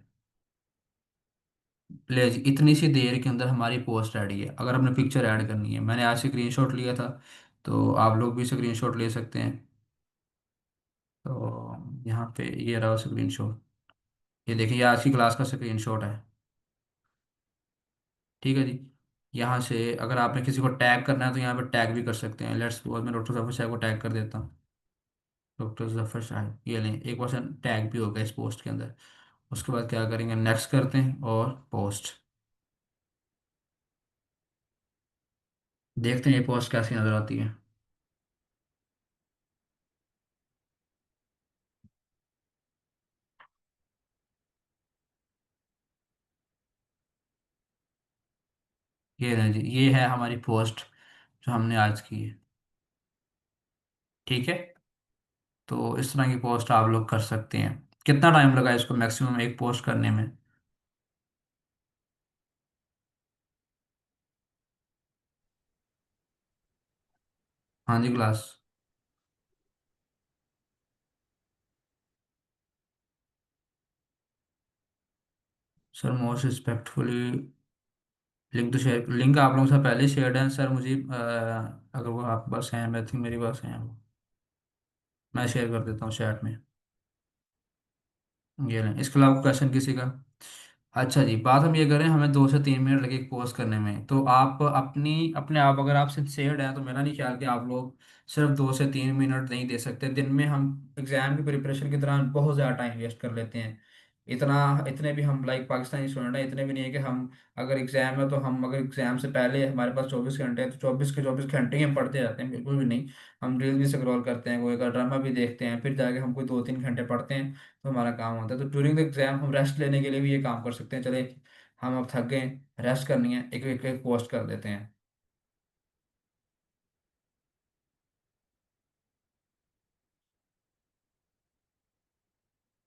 ले जी, इतनी सी देर के अंदर हमारी पोस्ट रेडी है। अगर हमने पिक्चर ऐड करनी है, मैंने आज स्क्रीनशॉट लिया था, तो आप लोग भी स्क्रीनशॉट ले सकते हैं। तो यहाँ पे ये रहा स्क्रीनशॉट, ये देखिए, ये आज की क्लास का स्क्रीनशॉट है। ठीक है जी। यहाँ से अगर आपने किसी को टैग करना है तो यहाँ पे टैग भी कर सकते हैं। लेट्स सपोज मैं डॉक्टर जफर शाह को टैग कर देता हूँ, डॉक्टर जफर शाह, ये लें, एक पर्सन टैग भी होगा इस पोस्ट के अंदर। उसके बाद क्या करेंगे, नेक्स्ट करते हैं और पोस्ट। देखते हैं ये पोस्ट कैसी नज़र आती है। ये है जी, ये है हमारी पोस्ट जो हमने आज की है। ठीक है। तो इस तरह की पोस्ट आप लोग कर सकते हैं। कितना टाइम लगा इसको मैक्सिमम एक पोस्ट करने में? हाँ जी class. Sir most respectfully, link तो शेयर, लिंक आप लोगों से पहले शेयर है सर। मुझे अगर वो आपके पास है, मैं थिंक मेरे पास है वो, मैं शेयर कर देता हूँ चैट में। ये लें, इसके अलावा क्वेश्चन किसी का? अच्छा जी, बात हम ये करें, हमें 2 से 3 मिनट लगे पोस्ट करने में, तो आप अपनी अपने आप अगर आप सिंसेयर्ड हैं तो मेरा नहीं ख्याल कि आप लोग सिर्फ 2 से 3 मिनट नहीं दे सकते। दिन में हम एग्जाम की प्रिपरेशन के दौरान बहुत ज़्यादा टाइम वेस्ट कर लेते हैं। इतना, इतने भी हम लाइक पाकिस्तानी स्टूडेंट हैं, इतने भी नहीं है कि हम, अगर एग्जाम है तो हम, अगर एग्जाम से पहले हमारे पास 24 घंटे हैं तो 24 के 24 घंटे ही हम पढ़ते रहते हैं, बिल्कुल भी नहीं। हम रील भी स्क्रॉल करते हैं, कोई का ड्रामा भी देखते हैं, फिर जाके हम कोई 2-3 घंटे पढ़ते हैं, तो हमारा काम होता है। तो ड्यूरिंग द एग्जाम हम रेस्ट लेने के लिए भी ये काम कर सकते हैं। चले, हम अब थक गए, रेस्ट करनी है, एक एक, एक पोस्ट कर देते हैं।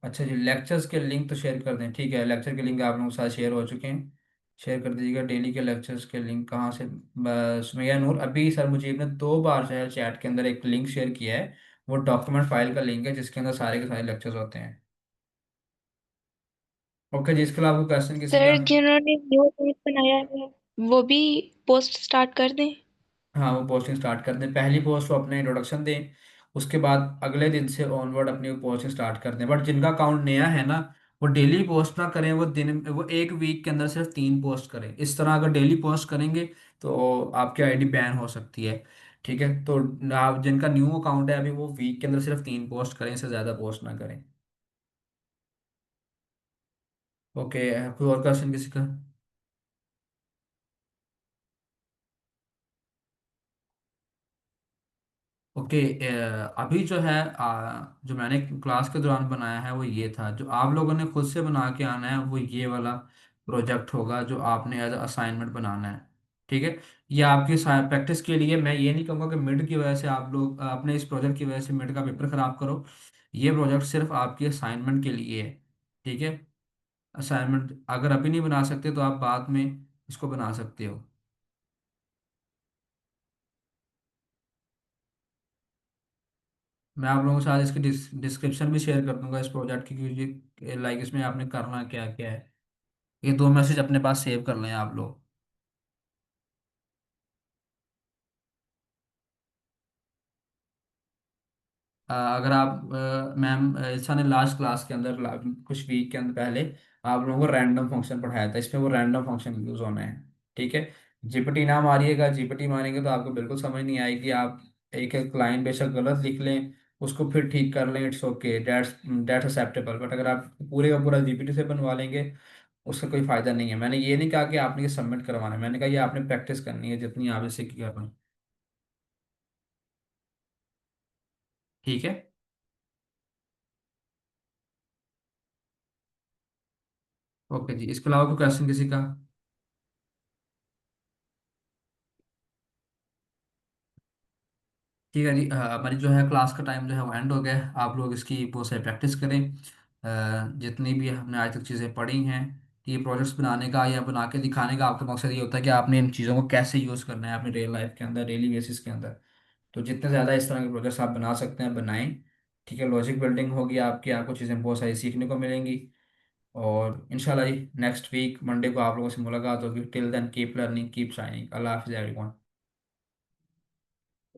अच्छा जी, लेक्चर्स के लिंक तो शेयर कर दें। ठीक है, लेक्चर के लिंक आप लोगों के साथ शेयर हो चुके हैं, शेयर कर दीजिएगा। डेली के लेक्चर्स के लिंक कहाँ से? बस सुमैया नूर, अभी सर मुजीब ने 2 बार जो है चैट के अंदर एक लिंक शेयर किया है, वो डॉक्यूमेंट फाइल का लिंक है जिसके अंदर सारे के सारे लेक्चर्स होते हैं। ओके जी, इसके अलावा क्वेश्चन किसी का? सर जिन्होंने न्यू पेज बनाया है वो भी पोस्ट स्टार्ट कर दें। हाँ, वो पोस्टिंग स्टार्ट कर दें। पहली पोस्ट को अपने इंट्रोडक्शन दें, उसके बाद अगले दिन से ऑनवर्ड अपनी पोस्टिंग स्टार्ट कर दें। बट जिनका अकाउंट नया है ना, वो डेली पोस्ट ना करें, वो एक वीक के अंदर सिर्फ 3 पोस्ट करें। इस तरह अगर डेली पोस्ट करेंगे तो आपकी आईडी बैन हो सकती है। ठीक है, तो आप जिनका न्यू अकाउंट है अभी, वो वीक के अंदर सिर्फ 3 पोस्ट करें, इससे ज़्यादा पोस्ट ना करें। ओके, कोई और क्वेश्चन किसी का? ओके, अभी जो है जो मैंने क्लास के दौरान बनाया है वो ये था। जो आप लोगों ने खुद से बना के आना है वो ये वाला प्रोजेक्ट होगा जो आपने एज असाइनमेंट बनाना है। ठीक है। ये आपकी प्रैक्टिस के लिए, मैं ये नहीं कहूँगा कि मिड की वजह से आप लोग अपने इस प्रोजेक्ट की वजह से मिड का पेपर खराब करो। ये प्रोजेक्ट सिर्फ आपकी असाइनमेंट के लिए है। ठीक है। असाइनमेंट अगर अभी नहीं बना सकते तो आप बाद में इसको बना सकते हो। मैं आप लोगों के साथ इसकी डिस्क्रिप्शन भी शेयर कर दूंगा इस प्रोजेक्ट की, क्योंकि लाइक इसमें आपने करना क्या क्या है। ये दो मैसेज अपने पास सेव कर लें आप लोग। अगर आप मैम ईशा ने लास्ट क्लास के अंदर कुछ वीक के अंदर पहले आप लोगों को रैंडम फंक्शन पढ़ाया था, इसमें वो रैंडम फंक्शन यूज होना है। ठीक है। जीपीटी ना मारिएगा, जीपीटी मारेंगे तो आपको बिल्कुल समझ नहीं आएगी। आप एक एक लाइन बेशक गलत लिख लें, उसको फिर ठीक कर लें, it's okay, that's acceptable. But अगर आप पूरे का पूरा जीपीटी से बनवा लेंगे, उसका कोई फायदा नहीं है। मैंने ये नहीं कहा कि आपने ये सबमिट करवाना है, मैंने कहा ये आपने प्रैक्टिस करनी है जितनी आप इससे की कर रहे हैं। ठीक है। ओके जी, इसके अलावा कोई क्वेश्चन किसी का? ठीक है जी, हमारी जो है क्लास का टाइम जो है वो एंड हो गया है। आप लोग इसकी बहुत सारी प्रैक्टिस करें। जितनी भी हमने आज तक चीज़ें पढ़ी हैं, ये प्रोजेक्ट्स बनाने का या बना के दिखाने का आपका मकसद ये होता है कि आपने इन चीज़ों को कैसे यूज़ करना है अपनी रियल लाइफ के अंदर, डेली बेसिस के अंदर। तो जितने ज़्यादा इस तरह के प्रोजेक्ट्स आप बना सकते हैं बनाएं। ठीक है। लॉजिक बिल्डिंग होगी आपकी, आपको चीज़ें बहुत सारी सीखने को मिलेंगी। और इंशाल्लाह नेक्स्ट वीक मंडे को आप लोगों से मुलाकात होगी। Till then keep learning, keep shining. अल्लाह हाफिज़ एवरीवन।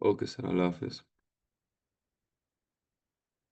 ओके सर, अल्लाह हाफिज़।